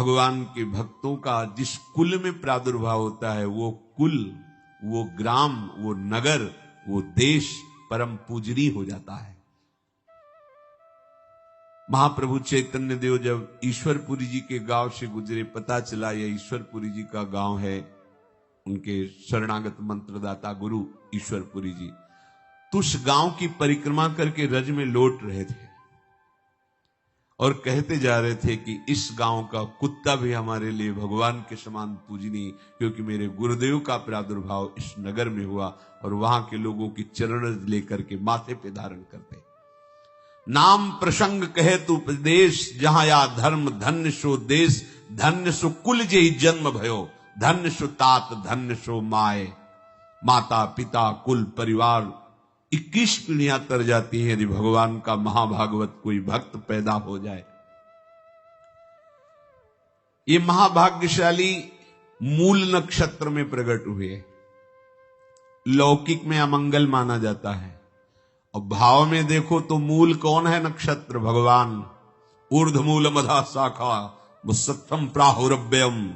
भगवान के भक्तों का जिस कुल में प्रादुर्भाव होता है, वो कुल, वो ग्राम, वो नगर, वो देश परम पूजनीय हो जाता है। महाप्रभु चैतन्य देव जब ईश्वरपुरी जी के गांव से गुजरे, पता चला यह ईश्वरपुरी जी का गांव है, उनके शरणागत मंत्रदाता गुरु ईश्वरपुरी जी, तो उस गांव की परिक्रमा करके रज में लौट रहे थे और कहते जा रहे थे कि इस गांव का कुत्ता भी हमारे लिए भगवान के समान पूजनीय, क्योंकि मेरे गुरुदेव का प्रादुर्भाव इस नगर में हुआ और वहां के लोगों की चरण रज लेकर के माथे पे धारण करते। नाम प्रसंग कहे तु उपदेश, जहां या धर्म धन्य सो देश, धन्य सो कुल जे जन्म भयो, धन्य सो तात धन्य सो माए। माता पिता कुल परिवार 21 पीढ़ियां तर जाती है यदि भगवान का महाभागवत कोई भक्त पैदा हो जाए। ये महाभाग्यशाली मूल नक्षत्र में प्रकट हुए। लौकिक में अमंगल माना जाता है और भाव में देखो तो मूल कौन है? नक्षत्र भगवान। ऊर्ध्वमूल मधा शाखा मुसत्तम प्राहुरव्ययम,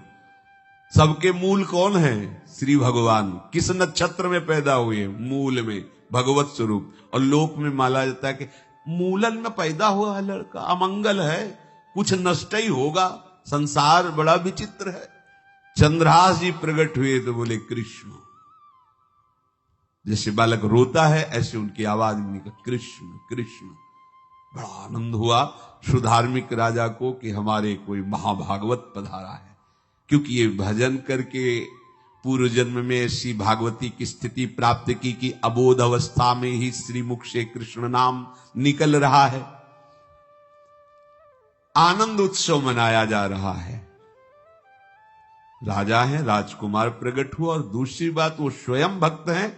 सबके मूल कौन है? श्री भगवान। किस नक्षत्र में पैदा हुए? मूल में, भगवत स्वरूप। और लोक में माना जाता है कि मूलन में पैदा हुआ है लड़का, अमंगल है, कुछ नष्ट ही होगा, संसार बड़ा विचित्र है। चंद्रहास जी प्रकट हुए तो बोले कृष्ण। जैसे बालक रोता है ऐसे उनकी आवाज में निकली कृष्ण कृष्ण। बड़ा आनंद हुआ सुधार्मिक राजा को कि हमारे कोई महाभागवत पधारा है, क्योंकि ये भजन करके पूर्व जन्म में ऐसी भागवती की स्थिति प्राप्त की कि अबोध अवस्था में ही श्रीमुख से कृष्ण नाम निकल रहा है। आनंद उत्सव मनाया जा रहा है। राजा है, राजकुमार प्रकट हुआ, और दूसरी बात वो स्वयं भक्त हैं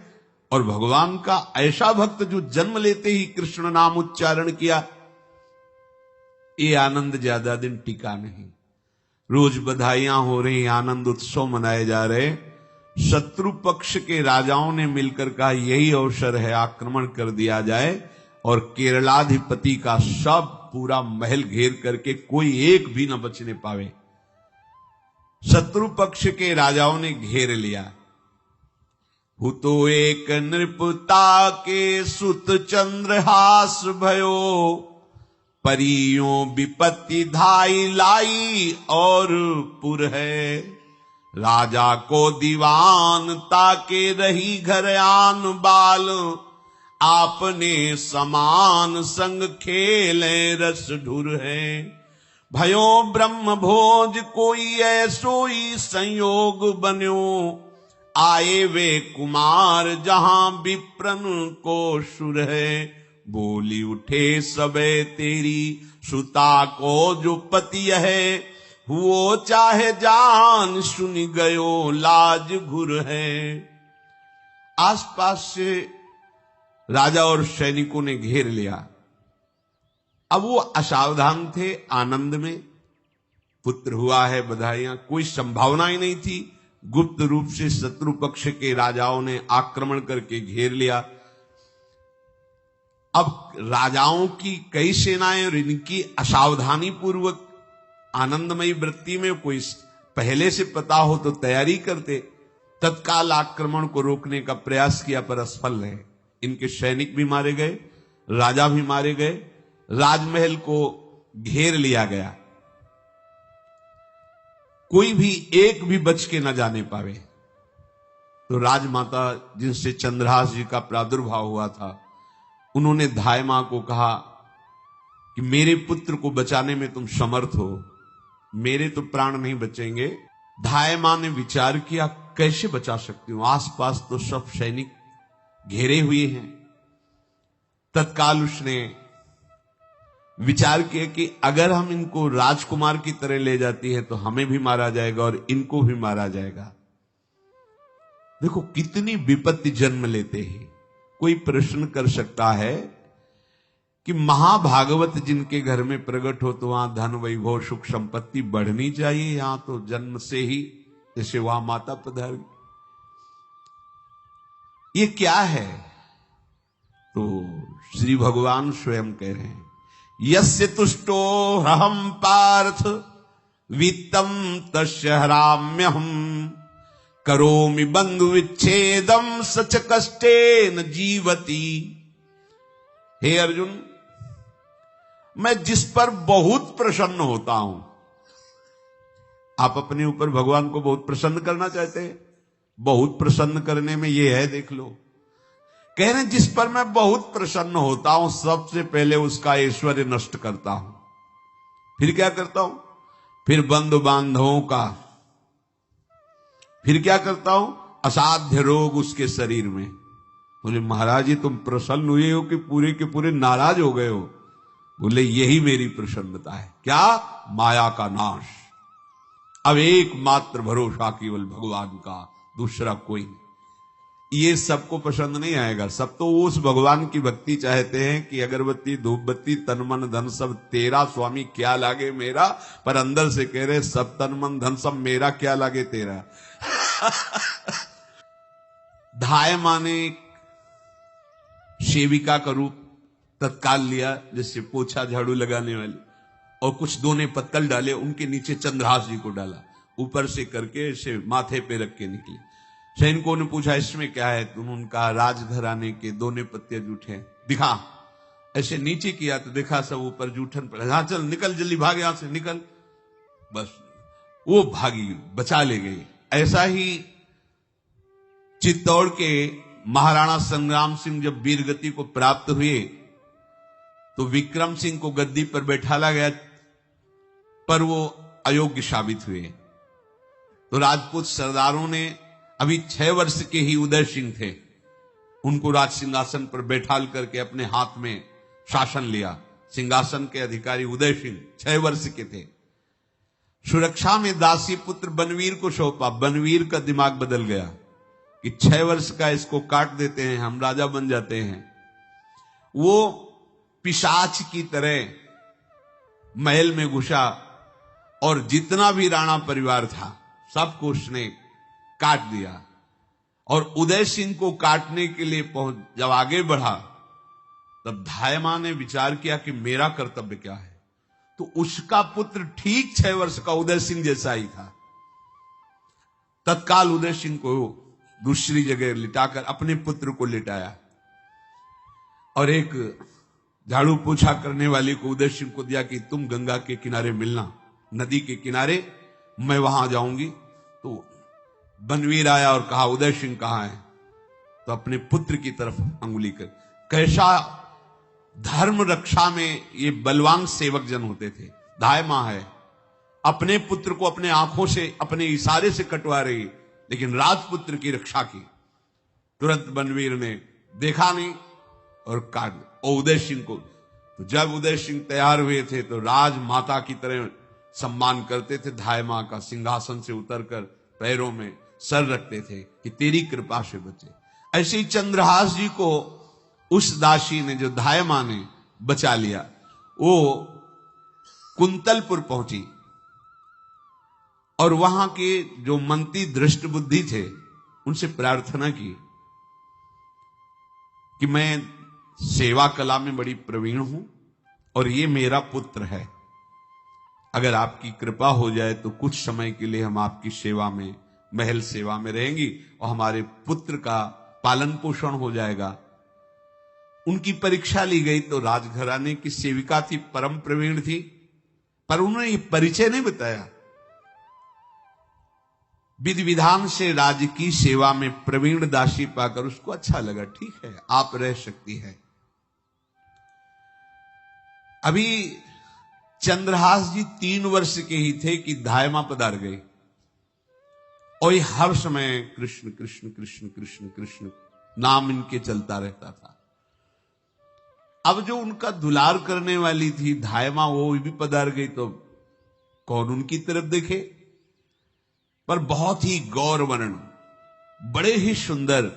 और भगवान का ऐसा भक्त जो जन्म लेते ही कृष्ण नाम उच्चारण किया। ये आनंद ज्यादा दिन टिका नहीं। रोज बधाइयां हो रही, आनंद उत्सव मनाए जा रहे। शत्रु पक्ष के राजाओं ने मिलकर कहा यही अवसर है, आक्रमण कर दिया जाए और केरलाधिपति का सब पूरा महल घेर करके कोई एक भी न बचने पावे। शत्रु पक्ष के राजाओं ने घेर लिया। हुतो एक नृपता के सुत चंद्रहास भयो, परियों विपत्ति धाई लाई और पुर है। राजा को दीवान ताके रही घर आन बाल, आपने समान संग खेले रस ढुर है। भयो ब्रह्म भोज कोई ऐसोई संयोग बन्यो, आए वे कुमार जहां विप्रन को सुर है। बोली उठे सबे तेरी सुता को जो पति है, हुओ चाहे जान सुन गयो लाज घुर है। आसपास से राजा और सैनिकों ने घेर लिया। अब वो असावधान थे, आनंद में पुत्र हुआ है, बधाइयां, कोई संभावना ही नहीं थी। गुप्त रूप से शत्रु पक्ष के राजाओं ने आक्रमण करके घेर लिया। अब राजाओं की कई सेनाएं और इनकी असावधानी पूर्वक आनंदमयी वृत्ति में कोई पहले से पता हो तो तैयारी करते, तत्काल आक्रमण को रोकने का प्रयास किया पर असफल रहे। इनके सैनिक भी मारे गए, राजा भी मारे गए, राजमहल को घेर लिया गया, कोई भी एक भी बच के न जाने पावे। तो राजमाता जिनसे चंद्रहास जी का प्रादुर्भाव हुआ था, उन्होंने धाय मां को कहा कि मेरे पुत्र को बचाने में तुम समर्थ हो, मेरे तो प्राण नहीं बचेंगे। धाय मां ने विचार किया कैसे बचा सकती हूं, आसपास तो सब सैनिक घेरे हुए हैं। तत्काल उसने विचार किया कि अगर हम इनको राजकुमार की तरह ले जाती है तो हमें भी मारा जाएगा और इनको भी मारा जाएगा। देखो कितनी विपत्ति जन्म लेते हैं। कोई प्रश्न कर सकता है कि महाभागवत जिनके घर में प्रकट हो तो वहां धन वैभव सुख संपत्ति बढ़नी चाहिए, यहां तो जन्म से ही जैसे वहां माता पधार, ये क्या है? तो श्री भगवान स्वयं कह रहे हैं यस्य तुष्टो हम पार्थ वित्तम तस्य हराम्यहम करोमि बंधु विच्छेदम सच कष्टेन जीवती। हे अर्जुन, मैं जिस पर बहुत प्रसन्न होता हूं, आप अपने ऊपर भगवान को बहुत प्रसन्न करना चाहते हैं, बहुत प्रसन्न करने में ये है, देख लो। कह रहे जिस पर मैं बहुत प्रसन्न होता हूं, सबसे पहले उसका ऐश्वर्य नष्ट करता हूं। फिर क्या करता हूं? फिर बंधु बांधवों का। फिर क्या करता हूं? असाध्य रोग उसके शरीर में। बोले महाराज जी तुम प्रसन्न हुए हो कि पूरे के पूरे नाराज हो गए हो? बोले यही मेरी प्रसन्नता है। क्या? माया का नाश। अब एकमात्र भरोसा केवल भगवान का, दूसरा कोई नहीं। ये सबको पसंद नहीं आएगा। सब तो उस भगवान की भक्ति चाहते हैं कि अगरबत्ती धूप बत्ती तन मन धन सब तेरा, स्वामी क्या लागे मेरा। पर अंदर से कह रहे सब तन मन धन सब मेरा, क्या लागे तेरा। धाय माने सेविका का रूप तत्काल लिया, जिससे पोछा झाड़ू लगाने वाली, और कुछ दोने पत्तल डाले, उनके नीचे चंद्रहास जी को डाला, ऊपर से करके ऐसे माथे पे रख के निकले। सैनिकों ने पूछा इसमें क्या है? तुम उनका राजघराने के दोने पत्ते जूठे दिखा। ऐसे नीचे किया तो देखा सब ऊपर जूठन पड़ा। हाँ चल निकल जल्दी, भाग यहां से निकल। बस वो भागी, बचा ले गई। ऐसा ही चित्तौड़ के महाराणा संग्राम सिंह जब वीरगति को प्राप्त हुए तो विक्रम सिंह को गद्दी पर बैठाला गया, पर वो अयोग्य साबित हुए। तो राजपूत सरदारों ने, अभी 6 वर्ष के ही उदय सिंह थे, उनको राज सिंहासन पर बैठाल करके अपने हाथ में शासन लिया। सिंहासन के अधिकारी उदय सिंह 6 वर्ष के थे। सुरक्षा में दासी पुत्र बनवीर को सौंपा। बनवीर का दिमाग बदल गया कि 6 वर्ष का इसको काट देते हैं, हम राजा बन जाते हैं। वो पिशाच की तरह महल में घुसा और जितना भी राणा परिवार था सबको उसने काट दिया। और उदय सिंह को काटने के लिए जब आगे बढ़ा तब धायमा ने विचार किया कि मेरा कर्तव्य क्या है। तो उसका पुत्र ठीक 6 वर्ष का उदय सिंह जैसा ही था। तत्काल उदय सिंह को दूसरी जगह लिटाकर अपने पुत्र को लिटाया और एक झाड़ू पोछा करने वाले को उदय सिंह को दिया कि तुम गंगा के किनारे मिलना, नदी के किनारे, मैं वहां जाऊंगी। तो बनवीर आया और कहा उदय सिंह कहां है? तो अपने पुत्र की तरफ अंगुली कर। कैसा धर्म रक्षा में ये बलवान सेवक जन होते थे। धायमा है, अपने पुत्र को अपने आंखों से, अपने इशारे से कटवा रही, लेकिन राजपुत्र की रक्षा की। तुरंत बनवीर ने देखा नहीं और काट दिया। और उदय सिंह को, तो जब उदय सिंह तैयार हुए थे तो राजमाता की तरह सम्मान करते थे। धायमा का सिंहासन से उतरकर पैरों में सर रखते थे कि तेरी कृपा से बचे। ऐसे ही चंद्रहास जी को उस दासी ने, जो धायमा ने बचा लिया, वो कुंतलपुर पहुंची और वहां के जो मंत्री दृष्ट बुद्धि थे उनसे प्रार्थना की कि मैं सेवा कला में बड़ी प्रवीण हूं और ये मेरा पुत्र है, अगर आपकी कृपा हो जाए तो कुछ समय के लिए हम आपकी सेवा में, महल सेवा में रहेंगी और हमारे पुत्र का पालन पोषण हो जाएगा। उनकी परीक्षा ली गई तो राजघराने की सेविका थी, परम प्रवीण थी, पर उन्होंने ये परिचय नहीं बताया। विधि विधान से राज्य की सेवा में प्रवीण दासी पाकर उसको अच्छा लगा, ठीक है आप रह सकती है। अभी चंद्रहास जी 3 वर्ष के ही थे कि धायमा पधार गई और ये हर समय कृष्ण कृष्ण कृष्ण कृष्ण कृष्ण नाम इनके चलता रहता था। अब जो उनका दुलार करने वाली थी धायमा, वो भी पधार गई तो कौन उनकी तरफ देखे। पर बहुत ही गौर वर्ण, बड़े ही सुंदर।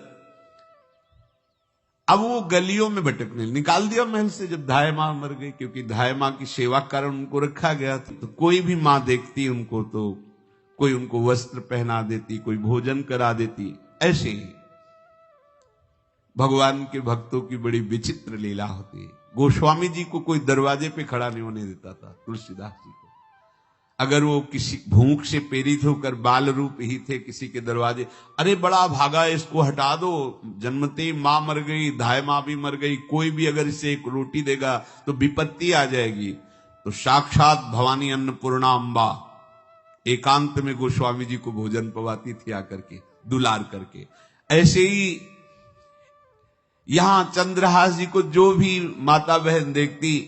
अब वो गलियों में भटकने, निकाल दिया महल से जब धायमा मर गई, क्योंकि धायमा की सेवा कारण उनको रखा गया था। तो कोई भी मां देखती उनको तो कोई उनको वस्त्र पहना देती, कोई भोजन करा देती। ऐसे ही भगवान के भक्तों की बड़ी विचित्र लीला होती है। गोस्वामी जी को कोई दरवाजे पे खड़ा नहीं होने देता था, तुलसीदास जी को। अगर वो किसी भूख से प्रेरित होकर बाल रूप ही थे किसी के दरवाजे, अरे बड़ा भागा, इसको हटा दो, जन्मते माँ मर गई, धाय माँ भी मर गई, कोई भी अगर इसे एक रोटी देगा तो विपत्ति आ जाएगी। तो साक्षात भवानी अन्नपूर्णा अम्बा एकांत में गोस्वामी जी को भोजन पवाती थी आकर के, दुलार करके। ऐसे ही यहां चंद्रहास जी को जो भी माता बहन देखती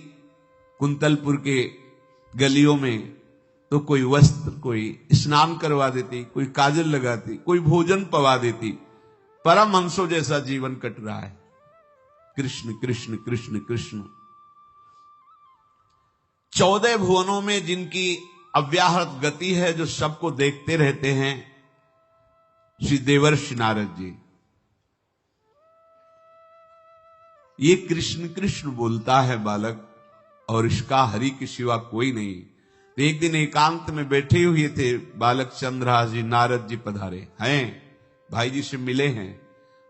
कुंतलपुर के गलियों में, तो कोई वस्त्र, कोई स्नान करवा देती, कोई काजल लगाती, कोई भोजन पवा देती। परमहंसों जैसा जीवन कट रहा है। कृष्ण कृष्ण कृष्ण कृष्ण। 14 भुवनों में जिनकी अव्याहत गति है, जो सबको देखते रहते हैं, श्री देवर्षि नारद जी। ये कृष्ण कृष्ण बोलता है बालक, और इसका हरि के सिवा कोई नहीं। तो एक दिन एकांत में बैठे हुए थे बालक चंद्रहास जी, नारद जी पधारे हैं, भाई जी से मिले हैं।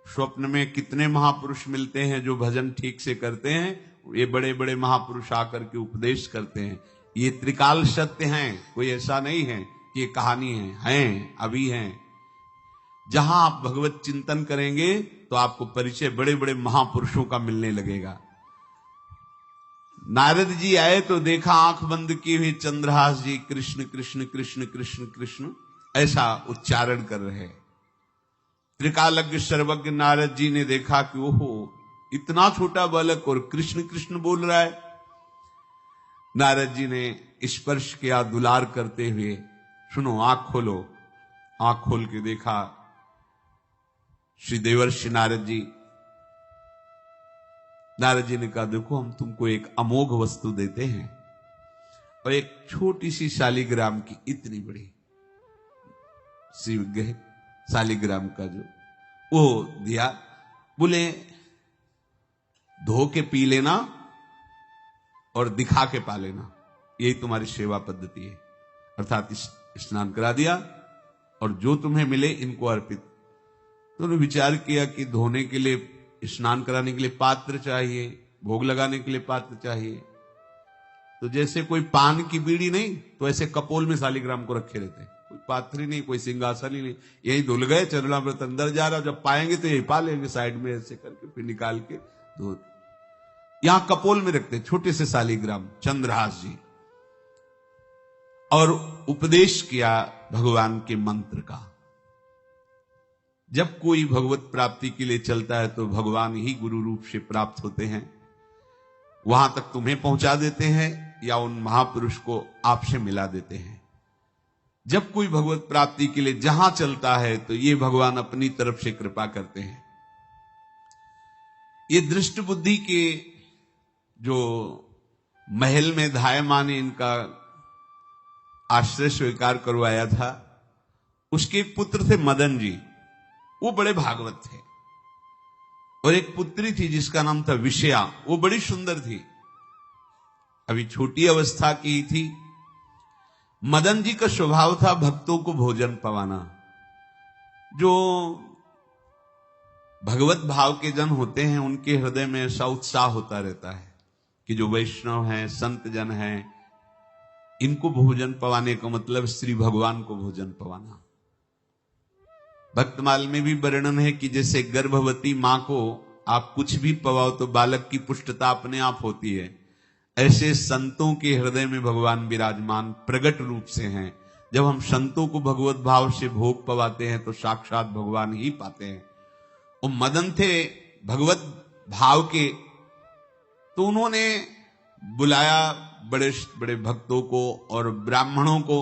स्वप्न में कितने महापुरुष मिलते हैं जो भजन ठीक से करते हैं, ये बड़े बड़े महापुरुष आकर के उपदेश करते हैं। ये त्रिकाल सत्य हैं, कोई ऐसा नहीं है कि ये कहानी हैं, अभी हैं। जहां आप भगवत चिंतन करेंगे तो आपको परिचय बड़े बड़े महापुरुषों का मिलने लगेगा। नारद जी आए तो देखा आंख बंद की हुई चंद्रहास जी कृष्ण कृष्ण कृष्ण कृष्ण कृष्ण ऐसा उच्चारण कर रहे। त्रिकालज्ञ सर्वज्ञ नारद जी ने देखा कि ओहो, इतना छोटा बालक और कृष्ण कृष्ण बोल रहा है। नारद जी ने स्पर्श किया दुलार करते हुए, सुनो आंख खोलो। आंख खोल के देखा श्री देवर्षि नारद जी। नारद जी ने कहा, देखो हम तुमको एक अमोघ वस्तु देते हैं, और एक छोटी सी शालिग्राम की इतनी बड़ी शिवग्रह शालिग्राम का जो वो दिया। बोले धो के पी लेना और दिखा के पा लेना, यही तुम्हारी सेवा पद्धति है। अर्थात स्नान करा दिया और जो तुम्हें मिले इनको अर्पित। तो उन्होंने विचार किया कि धोने के लिए, स्नान कराने के लिए पात्र चाहिए, भोग लगाने के लिए पात्र चाहिए। तो जैसे कोई पान की बीड़ी नहीं, तो ऐसे कपोल में शालिग्राम को रखे रहते, कोई पात्र ही नहीं, कोई सिंहासन ही नहीं, यही धुल गए। चरणामृत अंदर जा रहा, जब पाएंगे तो यही पा लेंगे, साइड में ऐसे करके फिर निकाल के धो। यहां कपोल में रखते छोटे से शालिग्राम चंद्रहास जी, और उपदेश किया भगवान के मंत्र का। जब कोई भगवत प्राप्ति के लिए चलता है तो भगवान ही गुरु रूप से प्राप्त होते हैं, वहां तक तुम्हें पहुंचा देते हैं या उन महापुरुष को आपसे मिला देते हैं। जब कोई भगवत प्राप्ति के लिए जहां चलता है तो ये भगवान अपनी तरफ से कृपा करते हैं। ये दृष्ट बुद्धि के जो महल में धायमान ने इनका आश्रय स्वीकार करवाया था, उसके एक पुत्र थे मदन जी, वो बड़े भागवत थे। और एक पुत्री थी जिसका नाम था विषया, वो बड़ी सुंदर थी, अभी छोटी अवस्था की ही थी। मदन जी का स्वभाव था भक्तों को भोजन पवाना। जो भगवत भाव के जन होते हैं उनके हृदय में ऐसा उत्साह होता रहता है कि जो वैष्णव हैं, संत जन हैं, इनको भोजन पवाने का मतलब श्री भगवान को भोजन पवाना। भक्तमाल में भी वर्णन है कि जैसे गर्भवती मां को आप कुछ भी पवाओ तो बालक की पुष्टता अपने आप होती है, ऐसे संतों के हृदय में भगवान विराजमान प्रगट रूप से हैं। जब हम संतों को भगवत भाव से भोग पवाते हैं तो साक्षात भगवान ही पाते हैं। वो मदन थे भगवत भाव के, तो उन्होंने बुलाया बड़े बड़े भक्तों को और ब्राह्मणों को।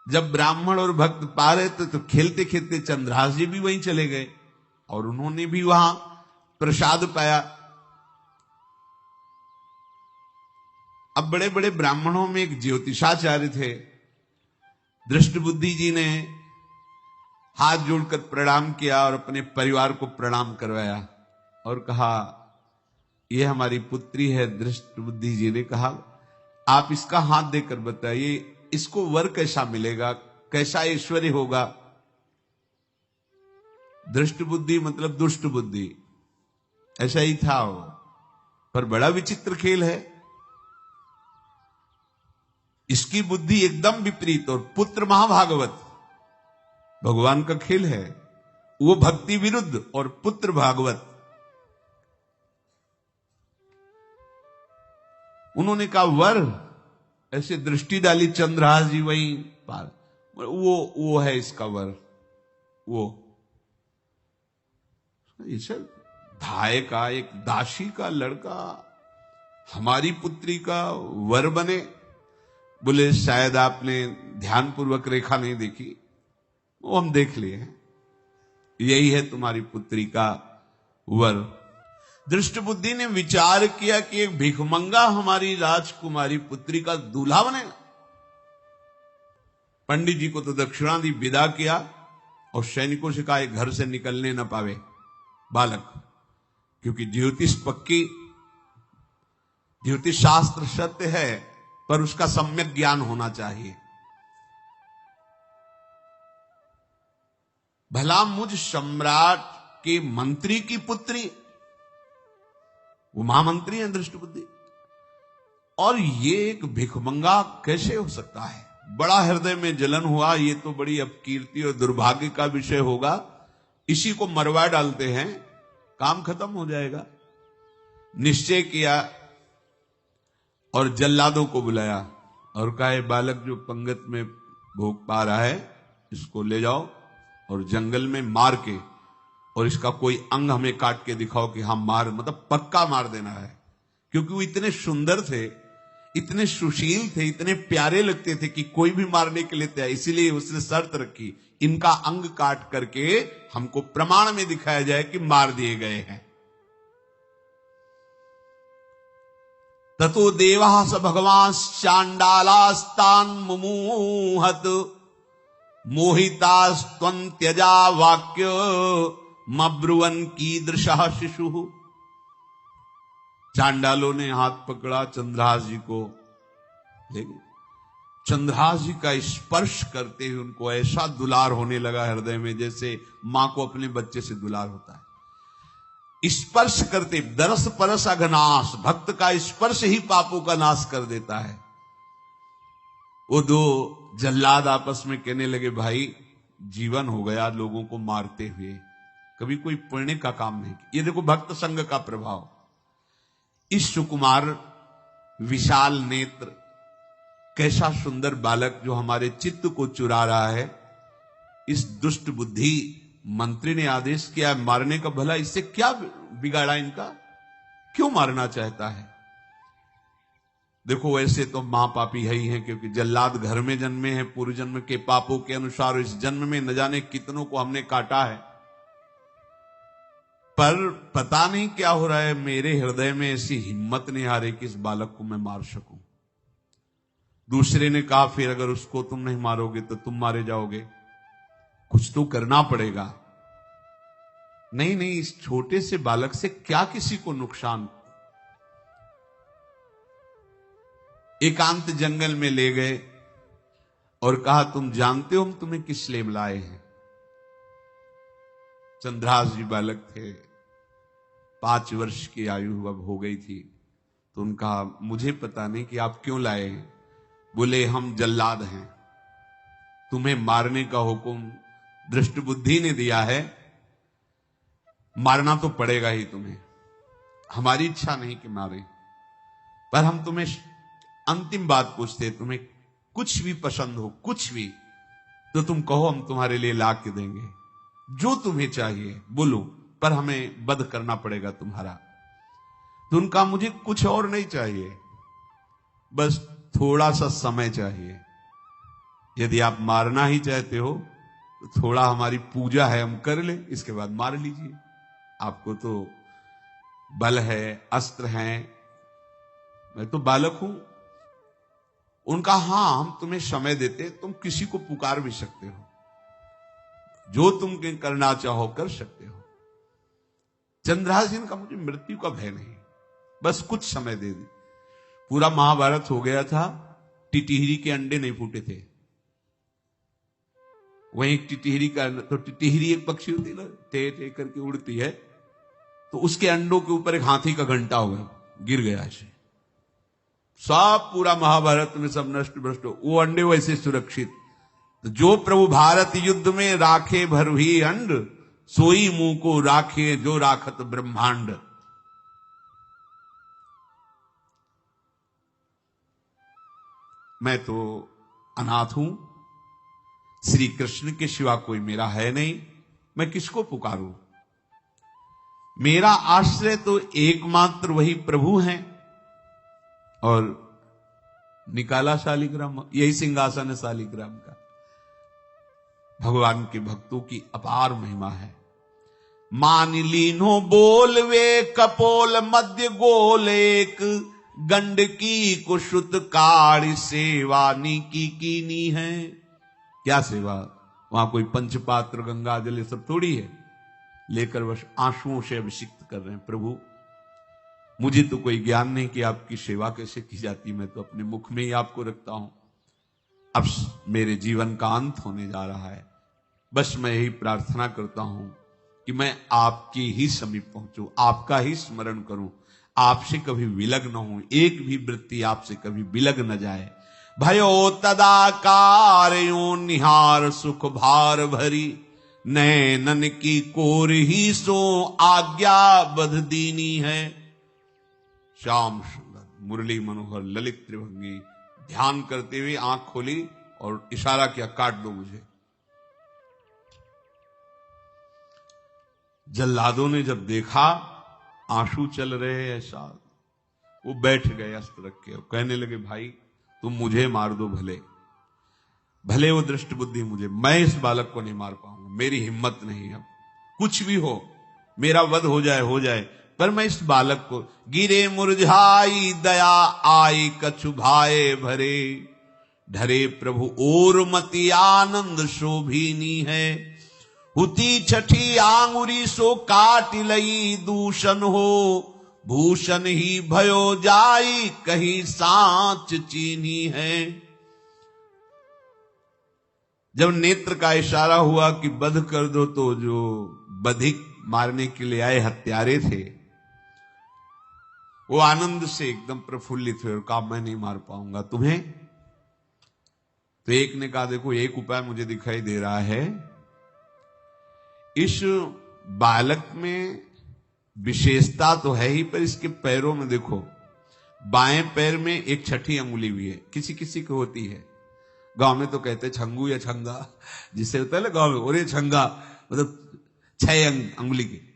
जब ब्राह्मण और भक्त पा रहे थे तो खेलते खेलते चंद्रहास जी भी वहीं चले गए और उन्होंने भी वहां प्रसाद पाया। अब बड़े बड़े ब्राह्मणों में एक ज्योतिषाचार्य थे। दृष्ट बुद्धि जी ने हाथ जोड़कर प्रणाम किया और अपने परिवार को प्रणाम करवाया और कहा, यह हमारी पुत्री है। दृष्ट बुद्धि जी ने कहा, आप इसका हाथ देकर बताइए इसको वर कैसा मिलेगा, कैसा ऐश्वर्य होगा। दृष्ट बुद्धि मतलब दुष्ट बुद्धि, ऐसा ही था वो। पर बड़ा विचित्र खेल है। इसकी बुद्धि एकदम विपरीत, और पुत्र महाभागवत भगवान का खेल है। वो भक्ति विरुद्ध और पुत्र भागवत। उन्होंने कहा वर, ऐसे दृष्टि डाली चंद्रहास जी वहीं पार, वो है इसका वर। वो इसे धाय का, एक दासी का लड़का हमारी पुत्री का वर बने। बोले शायद आपने ध्यानपूर्वक रेखा नहीं देखी, वो हम देख लिए हैं, यही है तुम्हारी पुत्री का वर। दृष्ट बुद्धि ने विचार किया कि एक भिखमंगा हमारी राजकुमारी पुत्री का दूल्हा बनेगा। पंडित जी को तो दक्षिणा दी, विदा किया, और सैनिकों से कहा घर से निकलने न पावे बालक, क्योंकि ज्योतिष पक्की, ज्योतिष शास्त्र सत्य है, पर उसका सम्यक ज्ञान होना चाहिए। भला मुझ सम्राट के मंत्री की पुत्री, वो महामंत्री हैं दृष्ट बुद्धि, और ये एक भिखमंगा कैसे हो सकता है? बड़ा हृदय में जलन हुआ, ये तो बड़ी अपकीर्ति और दुर्भाग्य का विषय होगा, इसी को मरवा डालते हैं, काम खत्म हो जाएगा। निश्चय किया और जल्लादों को बुलाया और कहा बालक जो पंगत में भोग पा रहा है, इसको ले जाओ और जंगल में मार के, और इसका कोई अंग हमें काट के दिखाओ कि हम मार, मतलब पक्का मार देना है। क्योंकि वो इतने सुंदर थे, इतने सुशील थे, इतने प्यारे लगते थे कि कोई भी मारने के लिए तैयार। इसीलिए उसने शर्त रखी, इनका अंग काट करके हमको प्रमाण में दिखाया जाए कि मार दिए गए हैं। ततो देवास भगवान चांडालास्तान मुमुहत मोहितास्त्वन्त्यजा वाक्य मब्रुवन कीदृशः शिशु। चांडालों ने हाथ पकड़ा चंद्रहास जी को, लेकिन चंद्रहास जी का स्पर्श करते हुए उनको ऐसा दुलार होने लगा हृदय में, जैसे मां को अपने बच्चे से दुलार होता है। स्पर्श करते, दरस परस अघनाश, भक्त का स्पर्श ही पापों का नाश कर देता है। वो दो जल्लाद आपस में कहने लगे भाई जीवन हो गया लोगों को मारते हुए, कभी कोई पुण्य का काम नहीं किया। ये देखो भक्त संग का प्रभाव। इस सुकुमार विशाल नेत्र, कैसा सुंदर बालक जो हमारे चित्त को चुरा रहा है, इस दुष्ट बुद्धि मंत्री ने आदेश किया मारने का। भला इससे क्या बिगाड़ा इनका, क्यों मारना चाहता है? देखो वैसे तो मां पापी है ही है, क्योंकि जल्लाद घर में जन्मे हैं, पूर्व जन्म के पापों के अनुसार इस जन्म में न जाने कितनों को हमने काटा है। पर पता नहीं क्या हो रहा है, मेरे हृदय में ऐसी हिम्मत नहीं आ रही कि इस बालक को मैं मार सकूं। दूसरे ने कहा फिर अगर उसको तुम नहीं मारोगे तो तुम मारे जाओगे, कुछ तो करना पड़ेगा। नहीं नहीं, इस छोटे से बालक से क्या किसी को नुकसान। एकांत जंगल में ले गए और कहा तुम जानते हो हम तुम्हें किस लिए बुलाए हैं? चंद्रहास जी बालक थे, 5 वर्ष की आयु अब हो गई थी, तो उनका मुझे पता नहीं कि आप क्यों लाए हैं। बोले हम जल्लाद हैं, तुम्हें मारने का हुक्म दृष्ट बुद्धि ने दिया है, मारना तो पड़ेगा ही तुम्हें। हमारी इच्छा नहीं कि मारे, पर हम तुम्हें अंतिम बात पूछते, तुम्हें कुछ भी पसंद हो, कुछ भी, तो तुम कहो हम तुम्हारे लिए ला के देंगे, जो तुम्हें चाहिए बोलो, पर हमें वध करना पड़ेगा तुम्हारा। तो उनका मुझे कुछ और नहीं चाहिए, बस थोड़ा सा समय चाहिए। यदि आप मारना ही चाहते हो तो थोड़ा हमारी पूजा है हम कर ले, इसके बाद मार लीजिए। आपको तो बल है, अस्त्र हैं, मैं तो बालक हूं। उनका हां हम तुम्हें समय देते, तुम किसी को पुकार भी सकते हो, जो तुम करना चाहो कर सकते हो। चंद्रहास जी का मुझे मृत्यु का भय नहीं, बस कुछ समय दे दी। पूरा महाभारत हो गया था, टिटिहरी के अंडे नहीं फूटे थे। वहीं टिटिहरी का, तो टिटिहरी एक पक्षी होती है ना, टे टे करके उड़ती है, तो उसके अंडों के ऊपर एक हाथी का घंटा हुआ गिर गया ऐसे। सब पूरा महाभारत में सब नष्ट भ्रष्ट, वो अंडे वैसे सुरक्षित। तो जो प्रभु भारत युद्ध में राखे भरभी अंड, सोई मुंह को राखे जो राखत ब्रह्मांड। मैं तो अनाथ हूं, श्री कृष्ण के सिवा कोई मेरा है नहीं, मैं किसको पुकारूं? मेरा आश्रय तो एकमात्र वही प्रभु हैं। और निकाला शालिग्राम, यही सिंहासन है शालिग्राम का। भगवान के भक्तों की अपार महिमा है। मान लीनो बोलवे कपोल मध्य गोल एक, गंडकी कुशुत कारि सेवा नीकी कीनी है। क्या सेवा? वहां कोई पंचपात्र गंगा जल ये सब थोड़ी है, लेकर बस आंसुओं से अभिषिक्त कर रहे हैं। प्रभु मुझे तो कोई ज्ञान नहीं कि आपकी सेवा कैसे की जाती, मैं तो अपने मुख में ही आपको रखता हूं। अब मेरे जीवन का अंत होने जा रहा है, बस मैं यही प्रार्थना करता हूं कि मैं आपके ही समीप पहुंचूं, आपका ही स्मरण करूं, आपसे कभी विलग न हो, एक भी वृत्ति आपसे कभी विलग न जाए। भयो तदाकार यो निहार सुख भार भरी, नैनन की कोर ही सो आज्ञा बध दीनी है। श्याम सुंदर मुरली मनोहर ललित त्रिभंगी ध्यान करते हुए आंख खोली और इशारा किया, काट दो मुझे। जल्लादों ने जब देखा आंसू चल रहे ऐसा, वो बैठ गए अस्त्र रख के, कहने लगे भाई तुम मुझे मार दो, भले भले वो दृष्ट बुद्धि मुझे, मैं इस बालक को नहीं मार पाऊंगा, मेरी हिम्मत नहीं। अब कुछ भी हो, मेरा वध हो जाए, पर मैं इस बालक को, गिरे मुरझाई दया आई कछु भाए भरे, ढरे प्रभु और मति आनंद शोभीनी है। हुती छठी आंगुरी सो काट लई दूषण हो, भूषण ही भयो जाई कहीं सांच चीनी है। जब नेत्र का इशारा हुआ कि वध कर दो, तो जो बधिक मारने के लिए आए हत्यारे थे वो आनंद से एकदम प्रफुल्लित हुए और कहा मैं नहीं मार पाऊंगा तुम्हें। तो एक ने कहा देखो एक उपाय मुझे दिखाई दे रहा है, इस बालक में विशेषता तो है ही, पर इसके पैरों में देखो, बाएं पैर में एक छठी अंगुली भी है, किसी किसी को होती है। गांव में तो कहते हैं छंगू या छंगा, जिससे होता है ना गांव में, और ये छंगा मतलब 6 अंगुली की।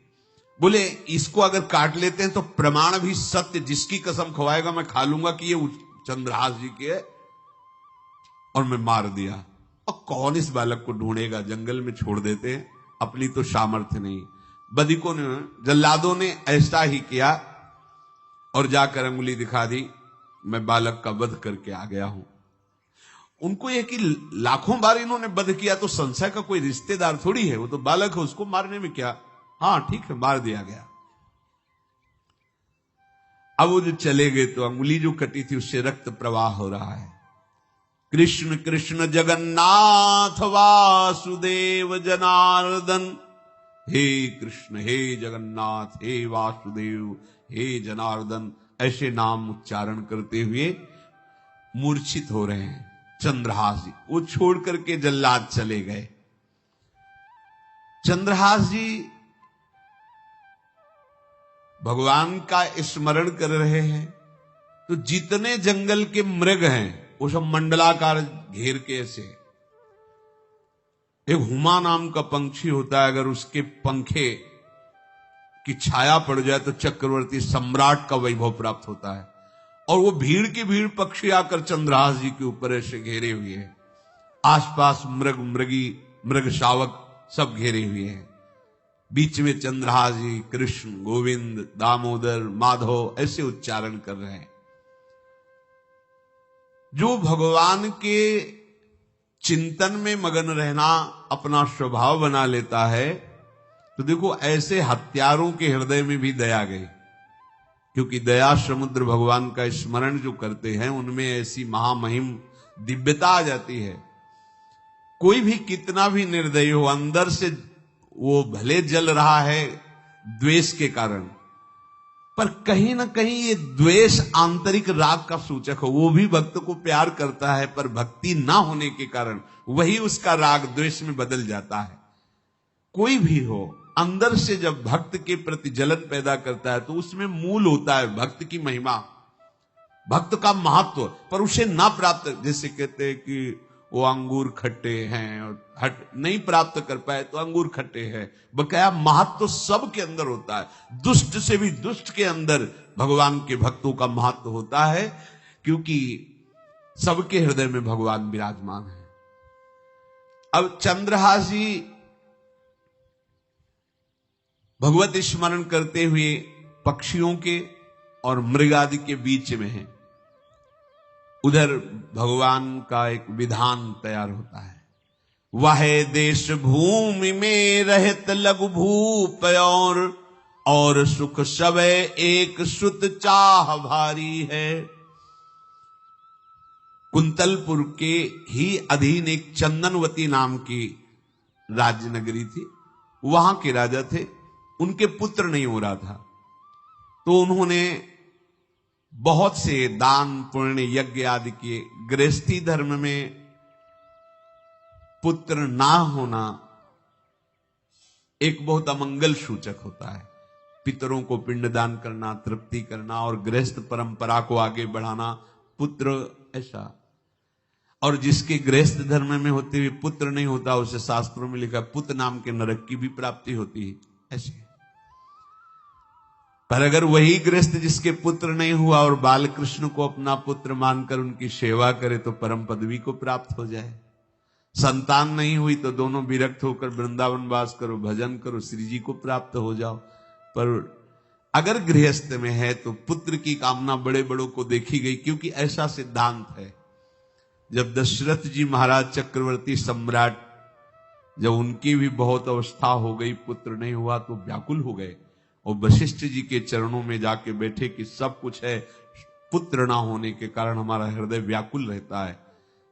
बोले इसको अगर काट लेते हैं तो प्रमाण भी सत्य, जिसकी कसम खवाएगा मैं खा लूंगा कि ये चंद्रहास जी के है, और मैं मार दिया। और कौन इस बालक को ढूंढेगा, जंगल में छोड़ देते हैं, अपनी तो सामर्थ्य नहीं। बदिकों ने, जल्लादों ने ऐसा ही किया और जाकर अंगुली दिखा दी, मैं बालक का वध करके आ गया हूं। उनको यह कि लाखों बार इन्होंने वध किया तो संशय का कोई रिश्तेदार थोड़ी है, वो तो बालक है, उसको मारने में क्या। हाँ ठीक है, मार दिया गया। अब वो जो चले गए तो अंगुली जो कटी थी उससे रक्त प्रवाह हो रहा है। कृष्ण कृष्ण जगन्नाथ वासुदेव जनार्दन, हे कृष्ण हे जगन्नाथ हे वासुदेव हे जनार्दन, ऐसे नाम उच्चारण करते हुए मूर्छित हो रहे हैं चंद्रहास जी। वो छोड़ करके जल्लाद चले गए। चंद्रहास जी भगवान का स्मरण कर रहे हैं, तो जितने जंगल के मृग हैं वो सब मंडलाकार घेर के ऐसे। एक हुमा नाम का पंछी होता है, अगर उसके पंखे की छाया पड़ जाए तो चक्रवर्ती सम्राट का वैभव प्राप्त होता है। और वो भीड़ की भीड़ पक्षी आकर चंद्रहास जी के ऊपर ऐसे घेरे हुए हैं, आसपास मृग मृगी मृग शावक सब घेरे हुए हैं। बीच में चंद्रहास जी कृष्ण गोविंद दामोदर माधव ऐसे उच्चारण कर रहे हैं। जो भगवान के चिंतन में मगन रहना अपना स्वभाव बना लेता है, तो देखो ऐसे हत्यारों के हृदय में भी दया गई, क्योंकि दया समुद्र भगवान का स्मरण जो करते हैं उनमें ऐसी महामहिम दिव्यता आ जाती है। कोई भी कितना भी निर्दयी हो, अंदर से वो भले जल रहा है द्वेष के कारण, पर कहीं ना कहीं ये द्वेष आंतरिक राग का सूचक हो। वो भी भक्त को प्यार करता है, पर भक्ति ना होने के कारण वही उसका राग द्वेष में बदल जाता है। कोई भी हो, अंदर से जब भक्त के प्रति जलन पैदा करता है तो उसमें मूल होता है भक्त की महिमा, भक्त का महत्व, पर उसे ना प्राप्त, जैसे कहते हैं कि वो अंगूर खट्टे हैं और हट नहीं प्राप्त कर पाए तो अंगूर खट्टे हैं। बकाया महत्व तो सबके अंदर होता है। दुष्ट से भी दुष्ट के अंदर भगवान के भक्तों का महत्व होता है, क्योंकि सबके हृदय में भगवान विराजमान है। अब चंद्रहास जी भगवत स्मरण करते हुए पक्षियों के और मृग आदि के बीच में है। उधर भगवान का एक विधान तैयार होता है। वह देश भूमि में रहत लघु भूप और सुख सब एक सुत चाह भारी है। कुंतलपुर के ही अधीन एक चंदनवती नाम की राज्य नगरी थी। वहां के राजा थे, उनके पुत्र नहीं हो रहा था, तो उन्होंने बहुत से दान पुण्य यज्ञ आदि किए। गृहस्थी धर्म में पुत्र ना होना एक बहुत अमंगल सूचक होता है। पितरों को पिंडदान करना, तृप्ति करना और गृहस्थ परंपरा को आगे बढ़ाना, पुत्र ऐसा। और जिसके गृहस्थ धर्म में होते हुए पुत्र नहीं होता, उसे शास्त्रों में लिखा पुत्र नाम के नरक की भी प्राप्ति होती है ऐसे। पर अगर वही गृहस्थ जिसके पुत्र नहीं हुआ और बाल कृष्ण को अपना पुत्र मानकर उनकी सेवा करे तो परम पदवी को प्राप्त हो जाए। संतान नहीं हुई तो दोनों विरक्त होकर वृंदावन वास करो, भजन करो, श्री जी को प्राप्त हो जाओ। पर अगर गृहस्थ में है तो पुत्र की कामना बड़े बड़ों को देखी गई, क्योंकि ऐसा सिद्धांत है। जब दशरथ जी महाराज चक्रवर्ती सम्राट, जब उनकी भी बहुत अवस्था हो गई, पुत्र नहीं हुआ तो व्याकुल हो गए और वशिष्ठ जी के चरणों में जाके बैठे कि सब कुछ है, पुत्र ना होने के कारण हमारा हृदय व्याकुल रहता है।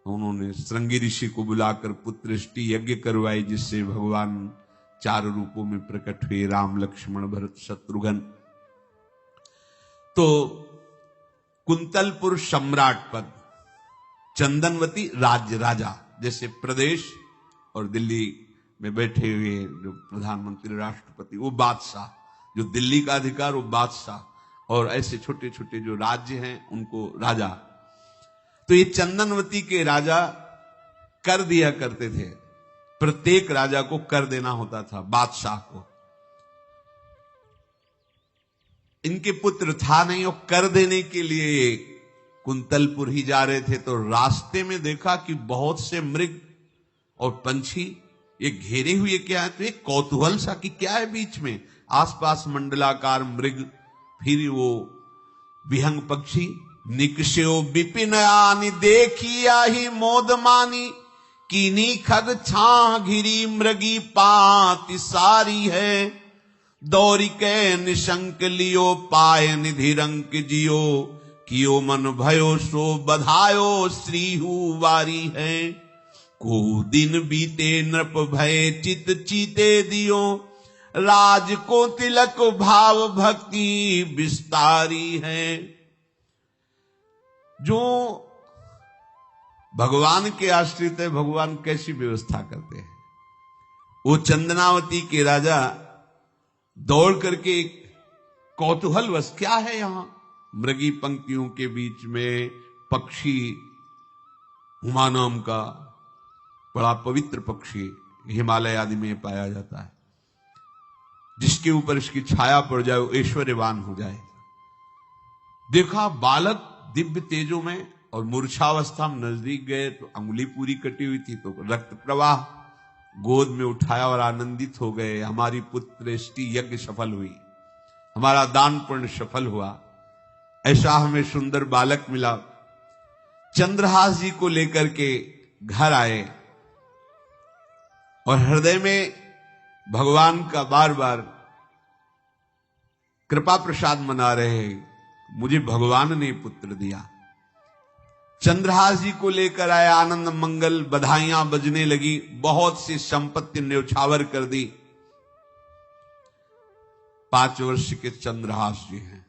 उन्होंने श्रृंगी ऋषि को बुलाकर पुत्रष्टि यज्ञ करवाई, जिससे भगवान 4 रूपों में प्रकट हुए, राम लक्ष्मण भरत शत्रुघ्न। तो कुंतलपुर सम्राट पद, चंदनवती राज्य राजा, जैसे प्रदेश और दिल्ली में बैठे हुए जो प्रधानमंत्री राष्ट्रपति वो बादशाह, जो दिल्ली का अधिकार वो बादशाह, और ऐसे छोटे छोटे जो राज्य हैं उनको राजा। तो ये चंदनवती के राजा कर दिया करते थे, प्रत्येक राजा को कर देना होता था बादशाह को। इनके पुत्र था नहीं और कर देने के लिए कुंतलपुर ही जा रहे थे, तो रास्ते में देखा कि बहुत से मृग और पंछी ये घेरे हुए क्या है, तो एक कौतूहल सा कि क्या है बीच में। आसपास मंडलाकार मृग, फिर वो विहंग पक्षी। निकष्यो विपिन आनि देखिया ही मोद मानी, कीनी खग छा घिरी मृगी पाति सारी है। दौरी के निशंक लियो पाय निधि रंक जियो, कियो मन भयो सो बधायो श्रीहु वारी है। को दिन बीते नृप भय चित चीते दियो, राज को तिलक भाव भक्ति विस्तारी है। जो भगवान के आश्रित है, भगवान कैसी व्यवस्था करते हैं। वो चंदनावती के राजा दौड़ करके कौतूहलवश, क्या है यहां, मृगी पंक्तियों के बीच में पक्षी, हुमा नाम का बड़ा पवित्र पक्षी हिमालय आदि में पाया जाता है, जिसके ऊपर इसकी छाया पड़ जाए वो ऐश्वर्यवान हो जाए। देखा बालक दिव्य तेजों में, और मूर्छावस्था में नजदीक गए तो अंगुली पूरी कटी हुई थी, तो रक्त प्रवाह, गोद में उठाया और आनंदित हो गए। हमारी पुत्रेष्टि यज्ञ सफल हुई, हमारा दान पुण्य सफल हुआ, ऐसा हमें सुंदर बालक मिला। चंद्रहास जी को लेकर के घर आए और हृदय में भगवान का बार बार कृपा प्रसाद मना रहे हैं, मुझे भगवान ने पुत्र दिया। चंद्रहास जी को लेकर आए, आनंद मंगल बधाइयां बजने लगी, बहुत सी संपत्ति न्यौछावर कर दी। 5 वर्ष के चंद्रहास जी हैं,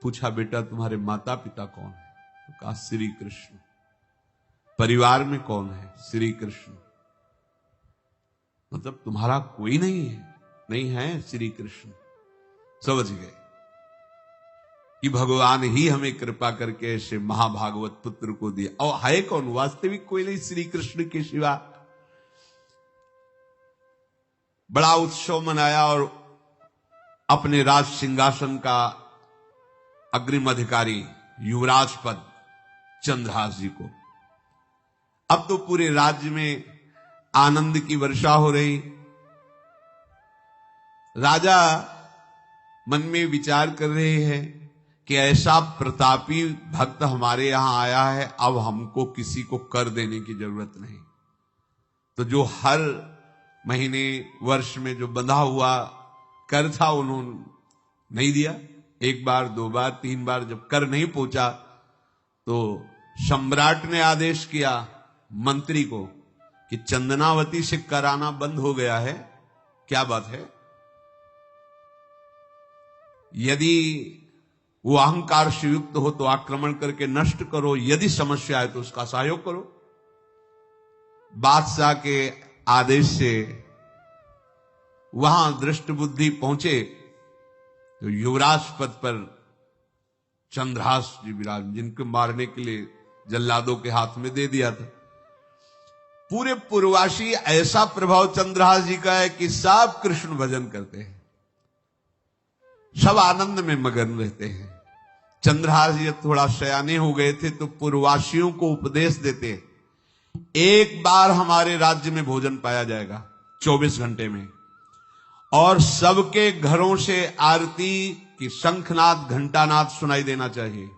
पूछा, बेटा तुम्हारे माता पिता कौन है? तो कहा श्री कृष्ण। परिवार में कौन है? श्री कृष्ण। मतलब तुम्हारा कोई नहीं है? नहीं है, श्री कृष्ण। समझ गए कि भगवान ही हमें कृपा करके ऐसे महाभागवत पुत्र को दिया। और है कौन? वास्तविक कोई नहीं श्री कृष्ण के सिवा। बड़ा उत्सव मनाया और अपने राज सिंहासन का अग्रिम अधिकारी युवराज पद चंद्रहास जी को। अब तो पूरे राज्य में आनंद की वर्षा हो रही। राजा मन में विचार कर रहे हैं कि ऐसा प्रतापी भक्त हमारे यहां आया है, अब हमको किसी को कर देने की जरूरत नहीं। तो जो हर महीने वर्ष में जो बंधा हुआ कर था उन्होंने नहीं दिया। एक बार, दो बार, तीन बार जब कर नहीं पहुंचा तो सम्राट ने आदेश किया मंत्री को कि चंदनावती से कराना बंद हो गया है। क्या बात है? यदि वो अहंकार से युक्त हो तो आक्रमण करके नष्ट करो, यदि समस्या है तो उसका सहयोग करो। बादशाह के आदेश से वहां दृष्ट बुद्धि पहुंचे तो युवराज पद पर चंद्रहास जी विराज, जिनको मारने के लिए जल्लादों के हाथ में दे दिया था। पूरे पूर्वासी ऐसा प्रभाव चंद्रहास जी का है कि सब कृष्ण भजन करते हैं, सब आनंद में मगन रहते हैं। चंद्रहास जी थोड़ा सयाने हो गए थे तो पूर्ववासियों को उपदेश देते, एक बार हमारे राज्य में भोजन पाया जाएगा 24 घंटे में, और सबके घरों से आरती की शंखनाद घंटानाद सुनाई देना चाहिए।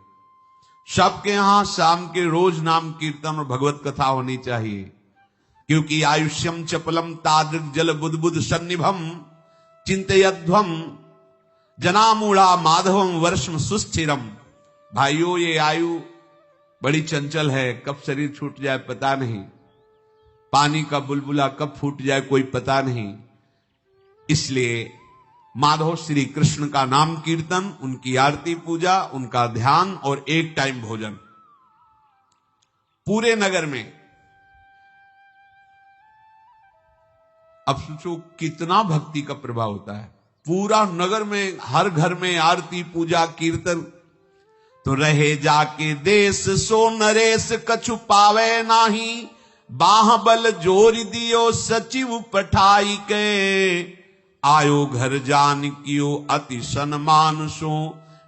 सबके यहां शाम के रोज नाम कीर्तन और भगवत कथा होनी चाहिए, क्योंकि आयुष्यम चपलम तादृक जल बुद्बुद सन्निभम चिंतयध्वम जनामूढ़ा माधवम वर्षम सुस्थिरम। भाइयों, ये आयु बड़ी चंचल है, कब शरीर छूट जाए पता नहीं, पानी का बुलबुला कब फूट जाए कोई पता नहीं। इसलिए माधव श्री कृष्ण का नाम कीर्तन, उनकी आरती पूजा, उनका ध्यान और एक टाइम भोजन पूरे नगर में। अब सोचो कितना भक्ति का प्रभाव होता है। पूरा नगर में, हर घर में आरती पूजा कीर्तन। तो रहे जाके देश सो नरेश कछु पावे नाही, बाहबल जोर दियो सचिव पठाई के, आयो घर जान कियो अति सन्मान सो,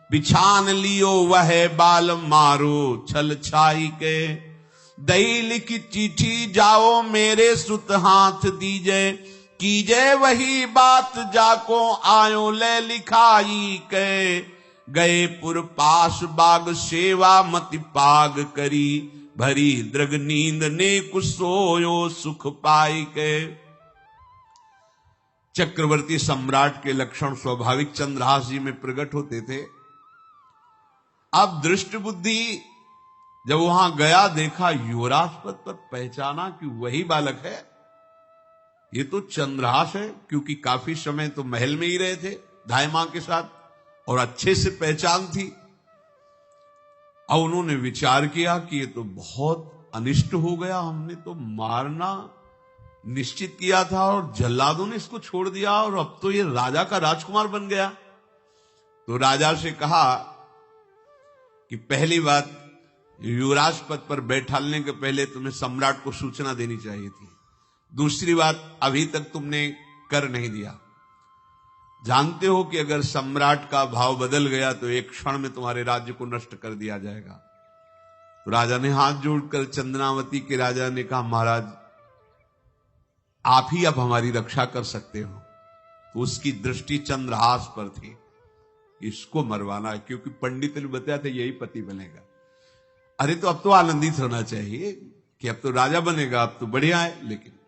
बिछान लियो वह बाल मारो छल छाई के, दई लिखी चिट्ठी जाओ मेरे सुत हाथ दीजे, कीजे वही बात जाको आयो ले लिखाई के, गए पुर पास बाग सेवा मति पाग करी, भरी दृग नींद ने कुछ सोयो सुख पाई के। चक्रवर्ती सम्राट के लक्षण स्वाभाविक चंद्रहास जी में प्रकट होते थे। अब दृष्ट बुद्धि जब वहां गया, देखा युवराज पद पर, पहचाना कि वही बालक है, ये तो चंद्रहास है, क्योंकि काफी समय तो महल में ही रहे थे धाय मां के साथ और अच्छे से पहचान थी। और उन्होंने विचार किया कि ये तो बहुत अनिष्ट हो गया, हमने तो मारना निश्चित किया था और जल्लादों ने इसको छोड़ दिया और अब तो ये राजा का राजकुमार बन गया। तो राजा से कहा कि पहली बात, युवराज पद पर बैठालने के पहले तुम्हें सम्राट को सूचना देनी चाहिए थी। दूसरी बात, अभी तक तुमने कर नहीं दिया। जानते हो कि अगर सम्राट का भाव बदल गया तो एक क्षण में तुम्हारे राज्य को नष्ट कर दिया जाएगा। तो राजा ने हाथ जोड़कर चंद्रावती के राजा ने कहा, महाराज आप ही अब हमारी रक्षा कर सकते हो। तो उसकी दृष्टि चंद्रहास पर थी, इसको मरवाना है, क्योंकि पंडित ने बताया था यही पति बनेगा। अरे तो अब तो आनंदित होना चाहिए कि अब तो राजा बनेगा, अब तो बढ़िया है। लेकिन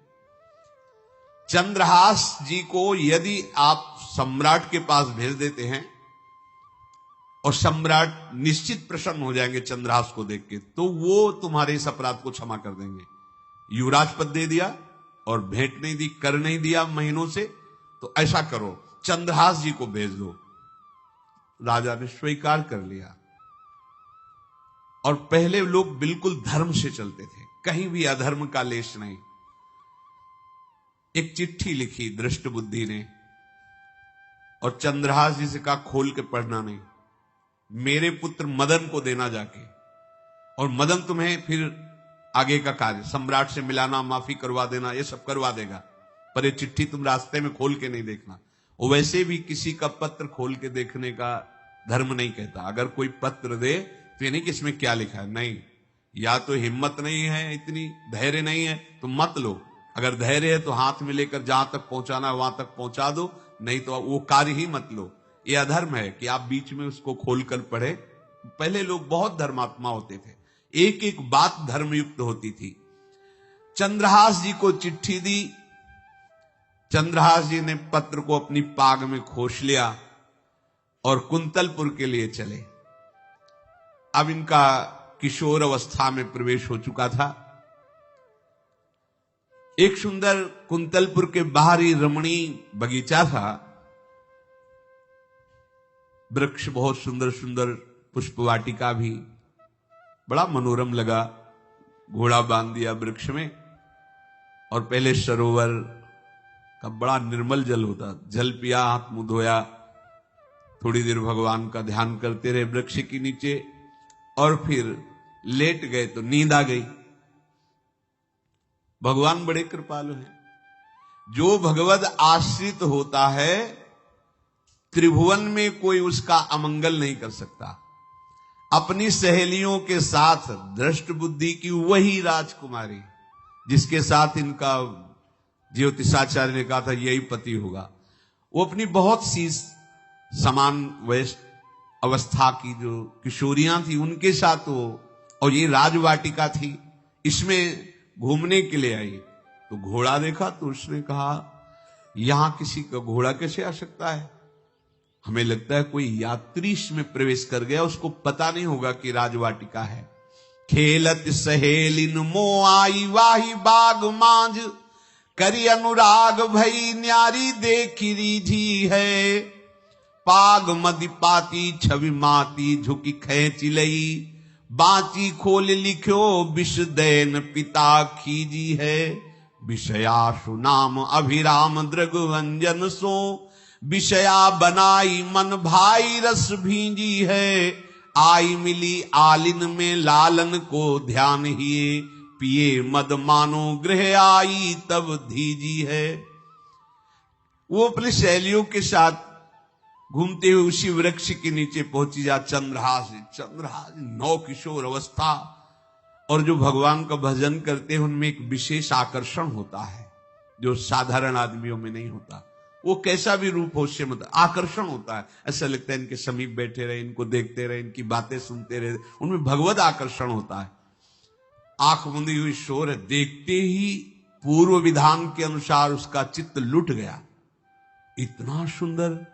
चंद्रहास जी को यदि आप सम्राट के पास भेज देते हैं और सम्राट निश्चित प्रसन्न हो जाएंगे चंद्रहास को देख के, तो वो तुम्हारे इस अपराध को क्षमा कर देंगे। युवराज पद दे दिया और भेंट नहीं दी, कर नहीं दिया महीनों से, तो ऐसा करो चंद्रहास जी को भेज दो। राजा ने स्वीकार कर लिया। और पहले लोग बिल्कुल धर्म से चलते थे, कहीं भी अधर्म का लेश नहीं। एक चिट्ठी लिखी दृष्ट बुद्धि ने और चंद्रहास जी से कहा खोल के पढ़ना नहीं, मेरे पुत्र मदन को देना जाके, और मदन तुम्हें फिर आगे का कार्य सम्राट से मिलाना, माफी करवा देना, ये सब करवा देगा, पर ये चिट्ठी तुम रास्ते में खोल के नहीं देखना। और वैसे भी किसी का पत्र खोल के देखने का धर्म नहीं कहता। अगर कोई पत्र दे तो ये नहीं कि इसमें क्या लिखा है, नहीं, या तो हिम्मत नहीं है, इतनी धैर्य नहीं है तो मत लो। अगर धैर्य है तो हाथ में लेकर जहां तक पहुंचाना है वहां तक पहुंचा दो, नहीं तो वो कार्य ही मत लो। ये अधर्म है कि आप बीच में उसको खोलकर पढ़े। पहले लोग बहुत धर्मात्मा होते थे, एक एक बात धर्मयुक्त होती थी। चंद्रहास जी को चिट्ठी दी, चंद्रहास जी ने पत्र को अपनी पाग में खोस लिया और कुंतलपुर के लिए चले। अब इनका किशोर अवस्था में प्रवेश हो चुका था। एक सुंदर कुंतलपुर के बाहरी रमणीय बगीचा था, वृक्ष बहुत सुंदर सुंदर, पुष्पवाटिका भी बड़ा मनोरम लगा। घोड़ा बांध दिया वृक्ष में और पहले सरोवर का बड़ा निर्मल जल होता, जल पिया, हाथ मुंह धोया, थोड़ी देर भगवान का ध्यान करते रहे वृक्ष के नीचे और फिर लेट गए तो नींद आ गई। भगवान बड़े कृपालु हैं। जो भगवद आश्रित होता है त्रिभुवन में कोई उसका अमंगल नहीं कर सकता। अपनी सहेलियों के साथ दृष्ट बुद्धि की वही राजकुमारी जिसके साथ इनका ज्योतिषाचार्य ने कहा था यही पति होगा, वो अपनी बहुत सी समान वयस्क अवस्था की जो किशोरियां थी उनके साथ वो, और ये राजवाटिका थी, इसमें घूमने के लिए आई। तो घोड़ा देखा तो उसने कहा यहां किसी का घोड़ा कैसे आ सकता है, हमें लगता है कोई यात्री इसमें प्रवेश कर गया, उसको पता नहीं होगा कि राजवाटिका है। खेलत सहेलिन मो आई वाही बाग मांझ, करी अनुराग भई न्यारी देखी रीझी है। पाग मदि पाती छवि माती झुकी खेची लई, बाची खोल लिख्यो विष दैन पिता खीजी है। विषयाशु नाम अभिराम दृग्वंजन सो, विषया बनाई मन भाई रस भींजी है। आई मिली आलिन में लालन को ध्यान हिए, पिए मद मानो गृह आई तब धीजी है। वो अपने सहेलियों के साथ घूमते हुए उसी वृक्ष के नीचे पहुंची जा। चंद्रहास नौ किशोर अवस्था, और जो भगवान का भजन करते हैं उनमें एक विशेष आकर्षण होता है जो साधारण आदमियों में नहीं होता। वो कैसा भी रूप हो उससे मतलब आकर्षण होता है, ऐसा लगता है इनके समीप बैठे रहे, इनको देखते रहे, इनकी बातें सुनते रहे, उनमें भगवत आकर्षण होता है। आंख मुंदी हुई शोर है, देखते ही पूर्व विधान के अनुसार उसका चित्त लुट गया। इतना सुंदर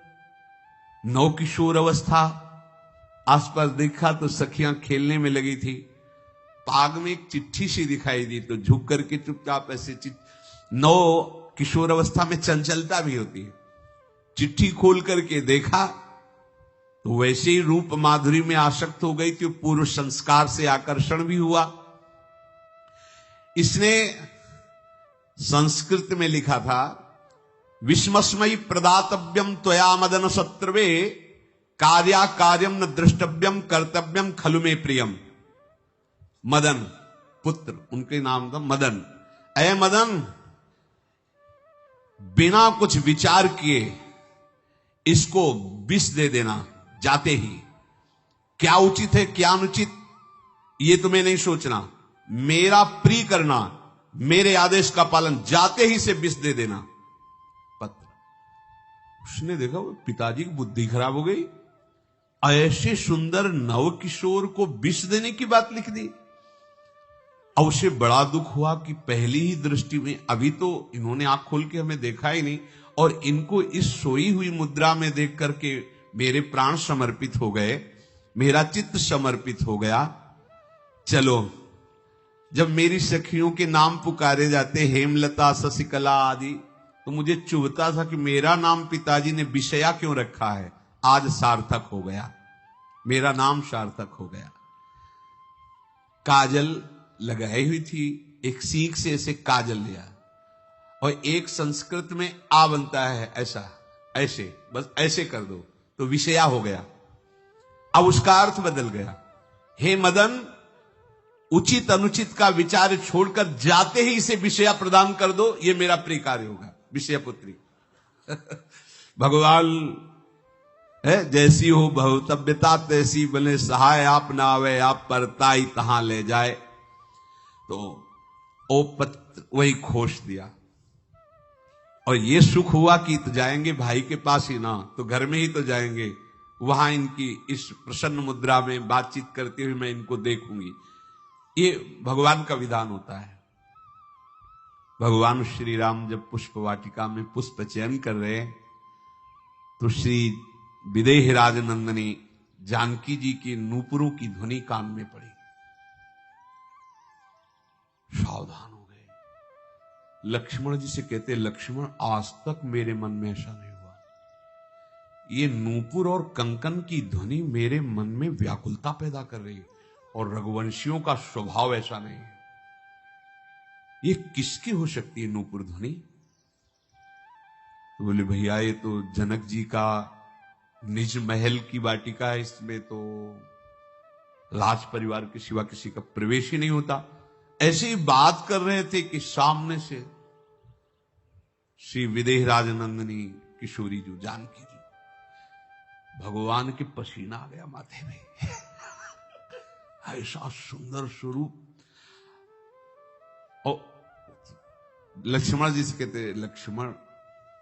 नौ किशोर अवस्था। आसपास देखा तो सखियां खेलने में लगी थी। पाग में एक चिट्ठी सी दिखाई दी तो झुक करके चुपचाप ऐसे नौ किशोर अवस्था में चंचलता भी होती है। चिट्ठी खोल करके देखा तो वैसे ही रूप माधुरी में आसक्त हो गई थी, पूर्व संस्कार से आकर्षण भी हुआ। इसने संस्कृत में लिखा था, विस्मस्मयी प्रदातव्यम त्वया मदन शत्रवे, कार्या कार्यम न द्रष्टव्यम कर्तव्यम खलु में प्रियम। मदन पुत्र, उनके नाम था मदन। ऐ मदन, बिना कुछ विचार किए इसको विष दे देना जाते ही। क्या उचित है क्या अनुचित ये तुम्हें नहीं सोचना, मेरा प्रिय करना, मेरे आदेश का पालन, जाते ही से विष दे देना। पत्र उसने देखा पिताजी की बुद्धि खराब हो गई, ऐसे सुंदर नव किशोर को विष देने की बात लिख दी। अब उसे बड़ा दुख हुआ कि पहली ही दृष्टि में, अभी तो इन्होंने आंख खोल के हमें देखा ही नहीं, और इनको इस सोई हुई मुद्रा में देख करके मेरे प्राण समर्पित हो गए, मेरा चित्त समर्पित हो गया। चलो, जब मेरी सखियों के नाम पुकारे जाते, हेमलता शशिकला आदि, तो मुझे चुभता था कि मेरा नाम पिताजी ने विषया क्यों रखा है, आज सार्थक हो गया, मेरा नाम सार्थक हो गया। काजल लगाई हुई थी, एक सीख से ऐसे काजल लिया, और एक संस्कृत में आ बनता है ऐसा, ऐसे, बस ऐसे कर दो तो विषया हो गया। अब उसका अर्थ बदल गया। हे मदन, उचित अनुचित का विचार छोड़कर जाते ही इसे विषया प्रदान कर दो, ये मेरा प्रिय कार्य होगा। विषय पुत्री भगवान है, जैसी हो भवतव्यता तैसी बने सहाय, आप ना आवे आप परताई तहां ले जाए। तो ओ पत्र वही खोश दिया, और ये सुख हुआ कि तो जाएंगे भाई के पास ही ना, तो घर में ही तो जाएंगे, वहां इनकी इस प्रसन्न मुद्रा में बातचीत करते हुए मैं इनको देखूंगी। ये भगवान का विधान होता है। भगवान श्री राम जब पुष्प वाटिका में पुष्प चयन कर रहे हैं, तो श्री विदेह राजनंदनी जानकी जी की नूपुरों की ध्वनि कान में पड़ी। सावधान हो गए। लक्ष्मण जी से कहते, लक्ष्मण आज तक मेरे मन में ऐसा नहीं हुआ, ये नूपुर और कंकन की ध्वनि मेरे मन में व्याकुलता पैदा कर रही है, और रघुवंशियों का स्वभाव ऐसा नहीं है। ये किसकी हो सकती है नूपुर ध्वनि? तो बोले भैया ये तो जनक जी का निज महल की वाटिका है, इसमें तो राज परिवार के सिवा किसी का प्रवेश ही नहीं होता। ऐसे ही बात कर रहे थे कि सामने से श्री विदेह राजनंदनी किशोरी जो जानकी जी, भगवान के पसीना आ गया माथे में ऐसा सुंदर स्वरूप। और लक्ष्मण जी से कहते, लक्ष्मण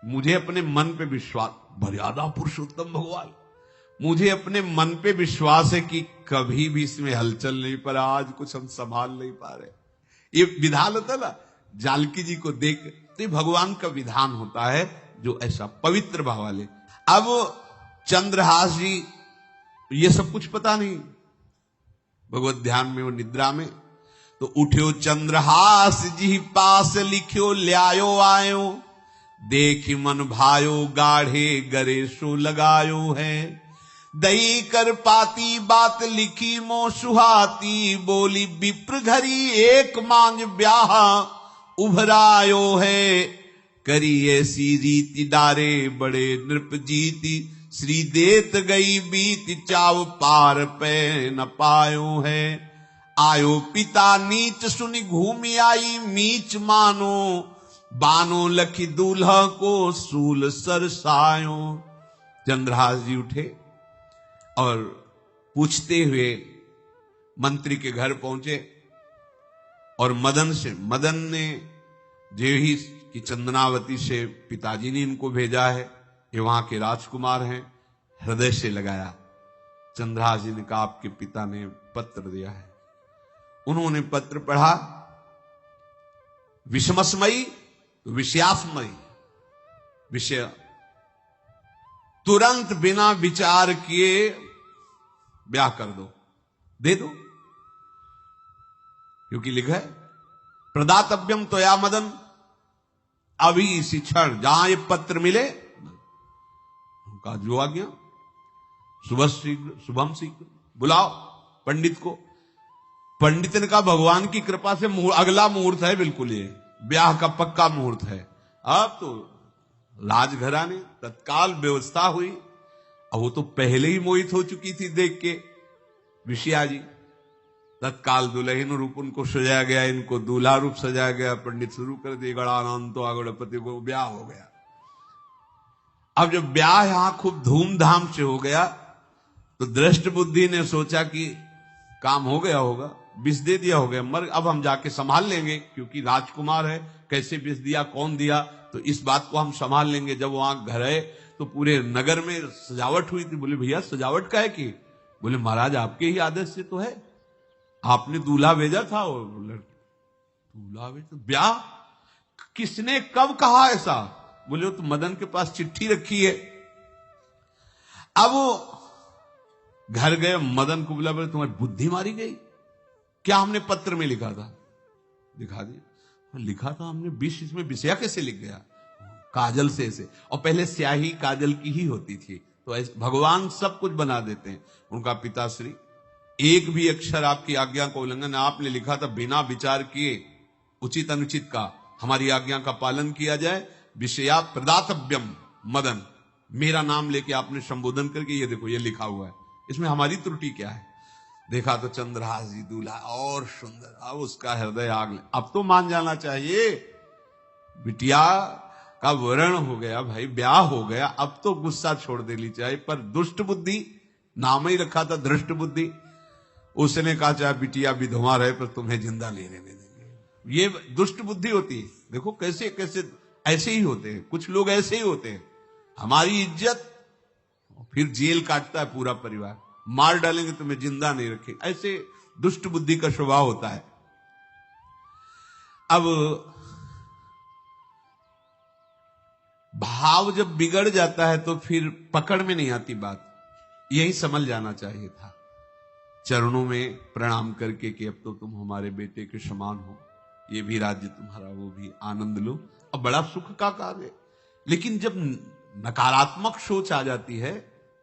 मुझे अपने मन पे विश्वास, मर्यादा पुरुषोत्तम भगवान, मुझे अपने मन पे विश्वास है कि कभी भी इसमें हलचल नहीं, पर आज कुछ हम संभाल नहीं पा रहे। ये विधान होता ना, जानकी जी को देख, तो ये भगवान का विधान होता है जो ऐसा पवित्र भाव वाले। अब चंद्रहास जी ये सब कुछ पता नहीं, भगवत ध्यान में वो निद्रा में, तो उठ्यो चंद्रहास जी पास लिख्यो ल्यायो आयो, देखी मन भायो गाढ़े गरे सो लगायो है। दही कर पाती बात लिखी मो सुहाती, बोली विप्र घरी एक मांग ब्याह उभरायो है। करी ऐसी रीति डारे बड़े नृप जीती, श्री देत गई बीत चाव पार पे न पायो है। आयो पिता नीच सुनि घूमि आई मीच मानो, बानो लखी दूल्हा को सूल सरसायो। चंद्रहास जी उठे और पूछते हुए मंत्री के घर पहुंचे, और मदन ने देवी की चंदनावती से पिताजी ने इनको भेजा है, ये वहां के राजकुमार हैं, हृदय से लगाया। चंद्रहास जी ने कहा आपके पिता ने पत्र दिया है। उन्होंने पत्र पढ़ा, विषमसमयी विषयासमयी, विषय तुरंत बिना विचार किए ब्याह कर दो, दे दो, क्योंकि लिखा है प्रदातव्यम त्वया मदन, अभी इसी क्षण जहां ये पत्र मिले, उनका जो आ गया, सुबह शीघ्र शुभम शीघ्र, बुलाओ पंडित को। पंडित ने कहा भगवान की कृपा से अगला मुहूर्त है, बिल्कुल ये ब्याह का पक्का मुहूर्त है। अब तो राजघराने तत्काल व्यवस्था हुई, अब वो तो पहले ही मोहित हो चुकी थी देख के विषया जी। तत्काल दुल्हन रूप उनको सजाया गया, इनको दूल्हा रूप सजाया गया, पंडित शुरू कर दिए, गणानंद तो गणपति को ब्याह हो गया। अब जब ब्याह यहां खूब धूमधाम से हो गया, तो दृष्ट बुद्धि ने सोचा कि काम हो गया होगा, विष दे दिया होगा, मर अब हम जाके संभाल लेंगे, क्योंकि राजकुमार है, कैसे विष दिया कौन दिया, तो इस बात को हम संभाल लेंगे। जब वहां घर है तो पूरे नगर में सजावट हुई थी। बोले भैया सजावट का है कि? बोले महाराज आपके ही आदेश से तो है, आपने दूल्हा भेजा था। और बोले दूल्हा भेजा, ब्याह किसने कब कहा ऐसा? बोले तो मदन के पास चिट्ठी रखी है। अब वो घर गए, मदन को बोला, बोले तुम्हारी बुद्धि मारी गई, क्या हमने पत्र में लिखा था? दिखा दिया, लिखा था हमने विष, इसमें विषया कैसे लिख गया? काजल से ऐसे, और पहले स्याही काजल की ही होती थी, तो ऐसे भगवान सब कुछ बना देते हैं। उनका पिताश्री एक भी अक्षर आपकी आज्ञा का उल्लंघन, आपने लिखा था बिना विचार किए उचित अनुचित का हमारी आज्ञा का पालन किया जाए, विषया प्रदातव्यम मदन, मेरा नाम लेके आपने संबोधन करके ये देखो ये लिखा हुआ है, इसमें हमारी त्रुटि क्या है? देखा तो चंद्रहास जी दूल्हा और सुंदर, अब उसका हृदय आग ले। अब तो मान जाना चाहिए बिटिया का वरण हो गया भाई, ब्याह हो गया, अब तो गुस्सा छोड़ देनी चाहिए। पर दुष्ट बुद्धि, नाम ही रखा था दृष्ट बुद्धि, उसने कहा चाहे बिटिया विधवा रहे पर तुम्हें जिंदा नहीं रहने देंगे। ये दुष्ट बुद्धि होती है। देखो कैसे कैसे ऐसे ही होते हैं, कुछ लोग ऐसे ही होते हैं, हमारी इज्जत फिर जेल काटता है पूरा परिवार, मार डालेंगे तुम्हें जिंदा नहीं रखे, ऐसे दुष्ट बुद्धि का स्वभाव होता है। अब भाव जब बिगड़ जाता है तो फिर पकड़ में नहीं आती बात, यही समझ जाना चाहिए था। चरणों में प्रणाम करके कि अब तो तुम हमारे बेटे के समान हो, ये भी राज्य तुम्हारा, वो भी आनंद लो, अब बड़ा सुख का कार्य है। लेकिन जब नकारात्मक सोच आ जाती है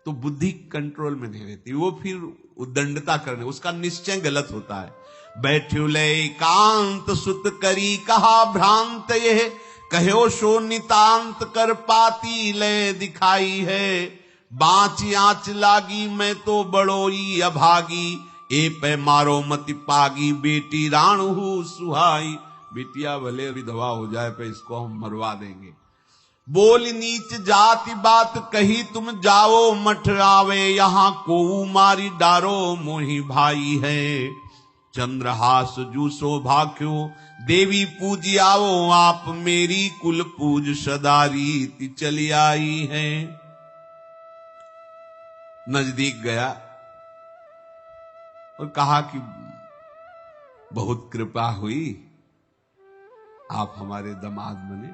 तो बुद्धि कंट्रोल में नहीं रहती, वो फिर उद्दंडता करने, उसका निश्चय गलत होता है। बैठो ले एकांत सुत करी कहा भ्रांत, ये कहो सो नितांत कर पाती ले दिखाई है, बाँच आँच लागी मैं तो बड़ोई अभागी, ए पे मारो मति पागी, बेटी राण हूं सुहाई। बेटिया भले विधवा हो जाए पे इसको हम मरवा देंगे। बोल नीच जाति बात कही तुम जाओ मठ आवे, यहां को मारी डारो मोही भाई है, चंद्रहास जू सौभाग्यो देवी पूजी आओ आप, मेरी कुल पूज सदा रीति चली आई है। नजदीक गया और कहा कि बहुत कृपा हुई, आप हमारे दामाद बने,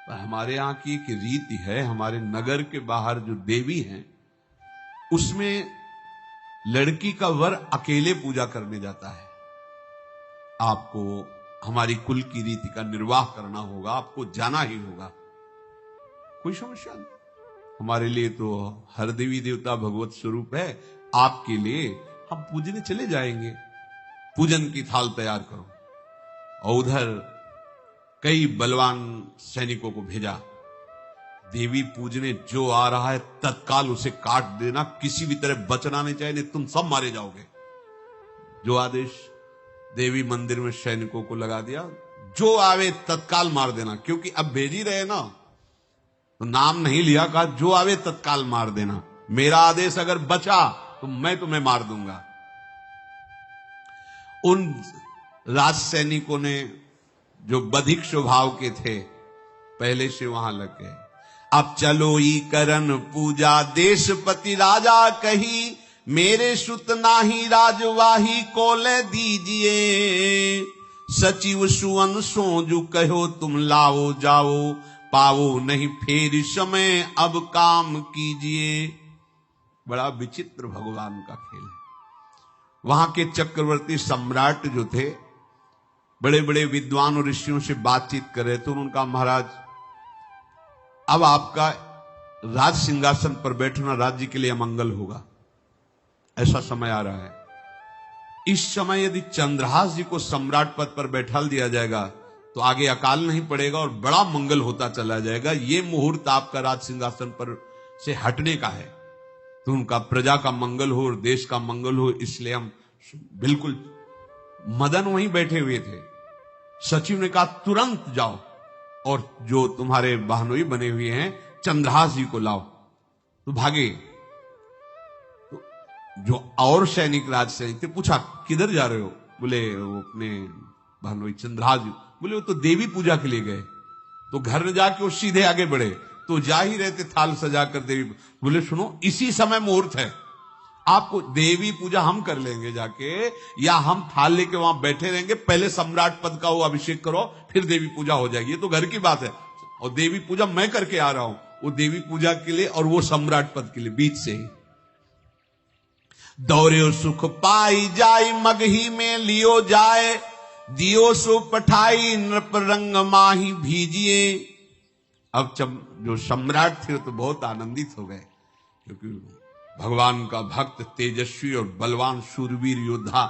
पर हमारे यहां की एक रीति है, हमारे नगर के बाहर जो देवी हैं उसमें लड़की का वर अकेले पूजा करने जाता है, आपको हमारी कुल की रीति का निर्वाह करना होगा, आपको जाना ही होगा। कोई समस्या नहीं, हमारे लिए तो हर देवी देवता भगवत स्वरूप है, आपके लिए हम पूजने चले जाएंगे, पूजन की थाल तैयार करो। और उधर कई बलवान सैनिकों को भेजा, देवी पूजने जो आ रहा है तत्काल उसे काट देना, किसी भी तरह बचना नहीं चाहिए, नहीं तुम सब मारे जाओगे। जो आदेश देवी मंदिर में सैनिकों को लगा दिया, जो आवे तत्काल मार देना, क्योंकि अब भेज ही रहे ना, तो नाम नहीं लिया, कहा जो आवे तत्काल मार देना, मेरा आदेश अगर बचा तो मैं तुम्हें मार दूंगा। उन राज सैनिकों ने जो बधिक स्वभाव के थे पहले से वहां लग गए। अब चलो ई करन पूजा देशपति राजा कही, मेरे सुत नाही राजवाही को ले दीजिए, सचिव सुवन सो जो कहो तुम लाओ जाओ, पाओ नहीं फेर समय अब काम कीजिए। बड़ा विचित्र भगवान का खेल है। वहां के चक्रवर्ती सम्राट जो थे बड़े बड़े विद्वान और ऋषियों से बातचीत कर रहे थे, उनका महाराज अब आपका राज सिंहासन पर बैठना राज्य के लिए अमंगल होगा, ऐसा समय आ रहा है। इस समय यदि चंद्रहास जी को सम्राट पद पर बैठा दिया जाएगा तो आगे अकाल नहीं पड़ेगा और बड़ा मंगल होता चला जाएगा। ये मुहूर्त आपका राज सिंहासन पर से हटने का है, तो उनका प्रजा का मंगल हो और देश का मंगल हो, इसलिए हम बिल्कुल। मदन वहीं बैठे हुए थे, सचिव ने कहा तुरंत जाओ और जो तुम्हारे बहनोई बने हुए हैं चंद्रहास जी को लाओ। तो भागे। तो जो और सैनिक राज सैनिक थे पूछा किधर जा रहे हो? बोले वो अपने बहनोई चंद्रहास जी। बोले वो तो देवी पूजा के लिए गए। तो घर में जाके वो सीधे आगे बढ़े, तो जा ही रहते थाल सजाकर देवी। बोले सुनो इसी समय मुहूर्त है, आपको देवी पूजा हम कर लेंगे जाके, या हम थाल लेके वहां बैठे रहेंगे, पहले सम्राट पद का वो अभिषेक करो फिर देवी पूजा हो जाएगी। ये तो घर की बात है, और देवी पूजा मैं करके आ रहा हूं, वो देवी पूजा के लिए और वो सम्राट पद के लिए बीच से ही। दौड़े सुख पाई जाय मगही में लियो जाए, दियो सो पठाई नृप रंग माही भीजिए। अब जो सम्राट थे तो बहुत आनंदित हो गए, क्योंकि भगवान का भक्त तेजस्वी और बलवान शूरवीर योद्धा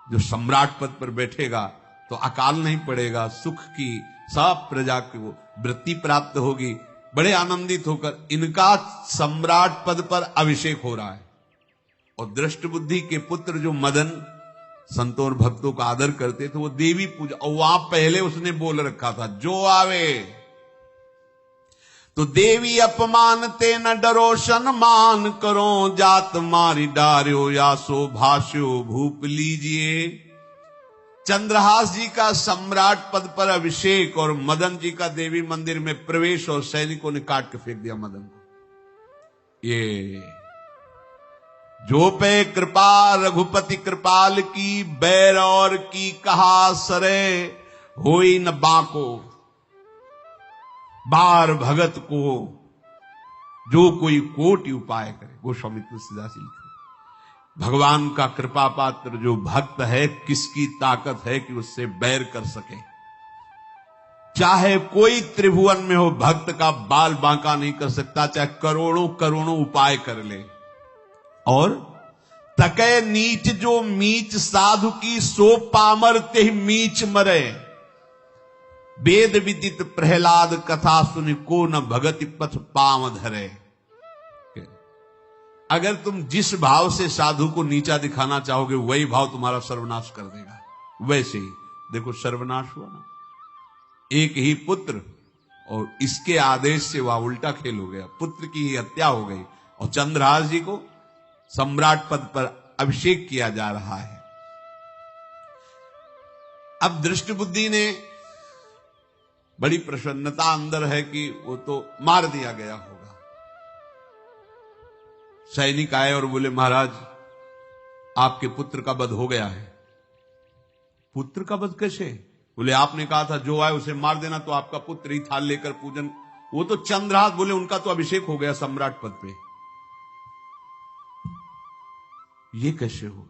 जो सम्राट पद पर बैठेगा तो अकाल नहीं पड़ेगा, सुख की सब प्रजा को वृत्ति प्राप्त होगी। बड़े आनंदित होकर इनका सम्राट पद पर अभिषेक हो रहा है। और दृष्ट बुद्धि के पुत्र जो मदन संतों और भक्तों का आदर करते थे, वो देवी पूजा, और वहां पहले उसने बोल रखा था जो आवे तो देवी अपमान ते न डरो, सम्मान करो, जात मारी डार्यो या सो भाष्यो भूप लीजिए। चंद्रहास जी का सम्राट पद पर अभिषेक और मदन जी का देवी मंदिर में प्रवेश, और सैनिकों ने काट के फेंक दिया मदन को। ये जो पे कृपा रघुपति कृपाल की, बैर और की कहा सरे, होई न बाको। बार भगत को जो कोई कोटि उपाय करे। गोस्वामी तुलसीदास जी लिखे, भगवान का कृपा पात्र जो भक्त है, किसकी ताकत है कि उससे बैर कर सके। चाहे कोई त्रिभुवन में हो, भक्त का बाल बांका नहीं कर सकता, चाहे करोड़ों करोड़ों उपाय कर ले। और तके नीच जो मीच साधु की, सो पामर ते मीच मरे। वेद विदित प्रहलाद कथा सुनि, को न भगति पथ पाम धरे। अगर तुम जिस भाव से साधु को नीचा दिखाना चाहोगे, वही भाव तुम्हारा सर्वनाश कर देगा। वैसे ही देखो सर्वनाश हुआ ना, एक ही पुत्र, और इसके आदेश से वह उल्टा खेल हो गया, पुत्र की ही हत्या हो गई, और चंद्रहास जी को सम्राट पद पर अभिषेक किया जा रहा है। अब दृष्ट बुद्धि ने बड़ी प्रसन्नता अंदर है कि वो तो मार दिया गया होगा। सैनिक आए और बोले महाराज आपके पुत्र का वध हो गया है। पुत्र का वध कैसे? बोले आपने कहा था जो आए उसे मार देना, तो आपका पुत्र ही थाल लेकर पूजन। वो तो चंद्रहास, बोले उनका तो अभिषेक हो गया सम्राट पद पे। ये कैसे हो?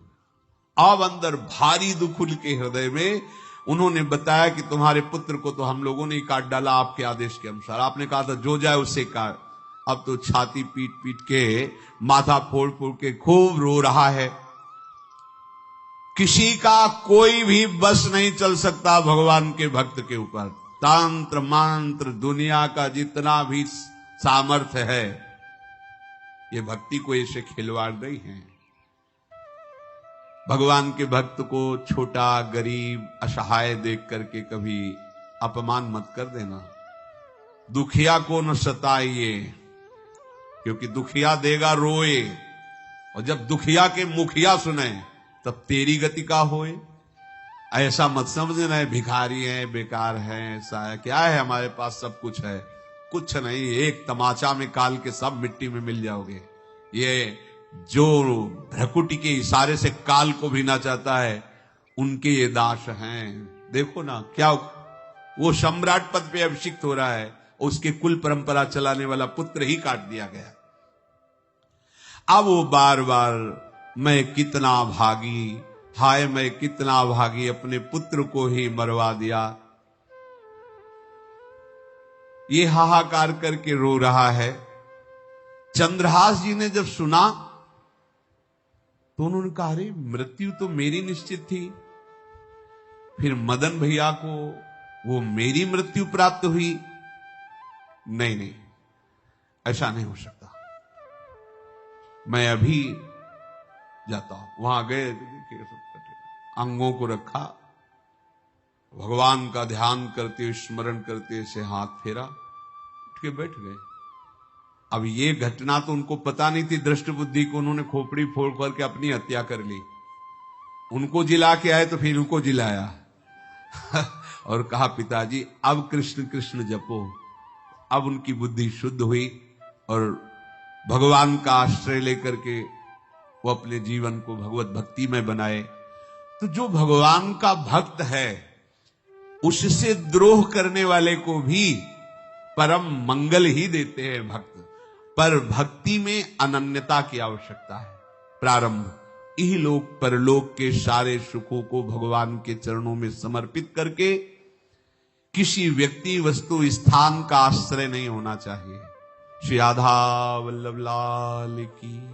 अब अंदर भारी दुख उनके हृदय में। उन्होंने बताया कि तुम्हारे पुत्र को तो हम लोगों ने ही काट डाला आपके आदेश के अनुसार। आपने कहा था जो जाए उससे काट। अब तो छाती पीट पीट के, माथा फोड़ फोड़ के खूब रो रहा है। किसी का कोई भी बस नहीं चल सकता भगवान के भक्त के ऊपर। तंत्र मंत्र दुनिया का जितना भी सामर्थ्य है, ये भक्ति को ऐसे खिलवाड़ नहीं है। भगवान के भक्त को छोटा गरीब असहाय देख करके कभी अपमान मत कर देना। दुखिया को न सताइए, क्योंकि दुखिया देगा रोए, और जब दुखिया के मुखिया सुने तब तेरी गति का होए। ऐसा मत समझना है भिखारी है, बेकार है, ऐसा है, क्या है हमारे पास सब कुछ है। कुछ नहीं, एक तमाचा में काल के सब मिट्टी में मिल जाओगे। ये जो भ्रकुटी के इशारे से काल को भी ना चाहता है, उनके ये दास हैं। देखो ना क्या वो सम्राट पद पे अभिषिक्त हो रहा है, उसके कुल परंपरा चलाने वाला पुत्र ही काट दिया गया। अब वो बार बार मैं कितना भागी, हाय मैं कितना भागी, अपने पुत्र को ही मरवा दिया। ये हाहाकार करके रो रहा है। चंद्रहास जी ने जब सुना तो उन्होंने कहा अरे मृत्यु तो मेरी निश्चित थी, फिर मदन भैया को वो मेरी मृत्यु प्राप्त हुई। नहीं नहीं, ऐसा नहीं हो सकता। मैं अभी जाता हूं। वहां गए, अंगों को रखा, भगवान का ध्यान करते, स्मरण करते से हाथ फेरा, उठ के बैठ गए। अब ये घटना तो उनको पता नहीं थी दृष्ट बुद्धि को। उन्होंने खोपड़ी फोड़ करके अपनी हत्या कर ली। उनको जिला के आए तो फिर उनको जिलाया और कहा पिताजी अब कृष्ण कृष्ण जपो। अब उनकी बुद्धि शुद्ध हुई और भगवान का आश्रय लेकर के वो अपने जीवन को भगवत भक्ति में बनाए। तो जो भगवान का भक्त है, उससे द्रोह करने वाले को भी परम मंगल ही देते हैं भक्त। पर भक्ति में अनन्यता की आवश्यकता है। प्रारंभ इहलोक परलोक के सारे सुखों को भगवान के चरणों में समर्पित करके किसी व्यक्ति वस्तु स्थान का आश्रय नहीं होना चाहिए। श्री राधा वल्लभ लाल की।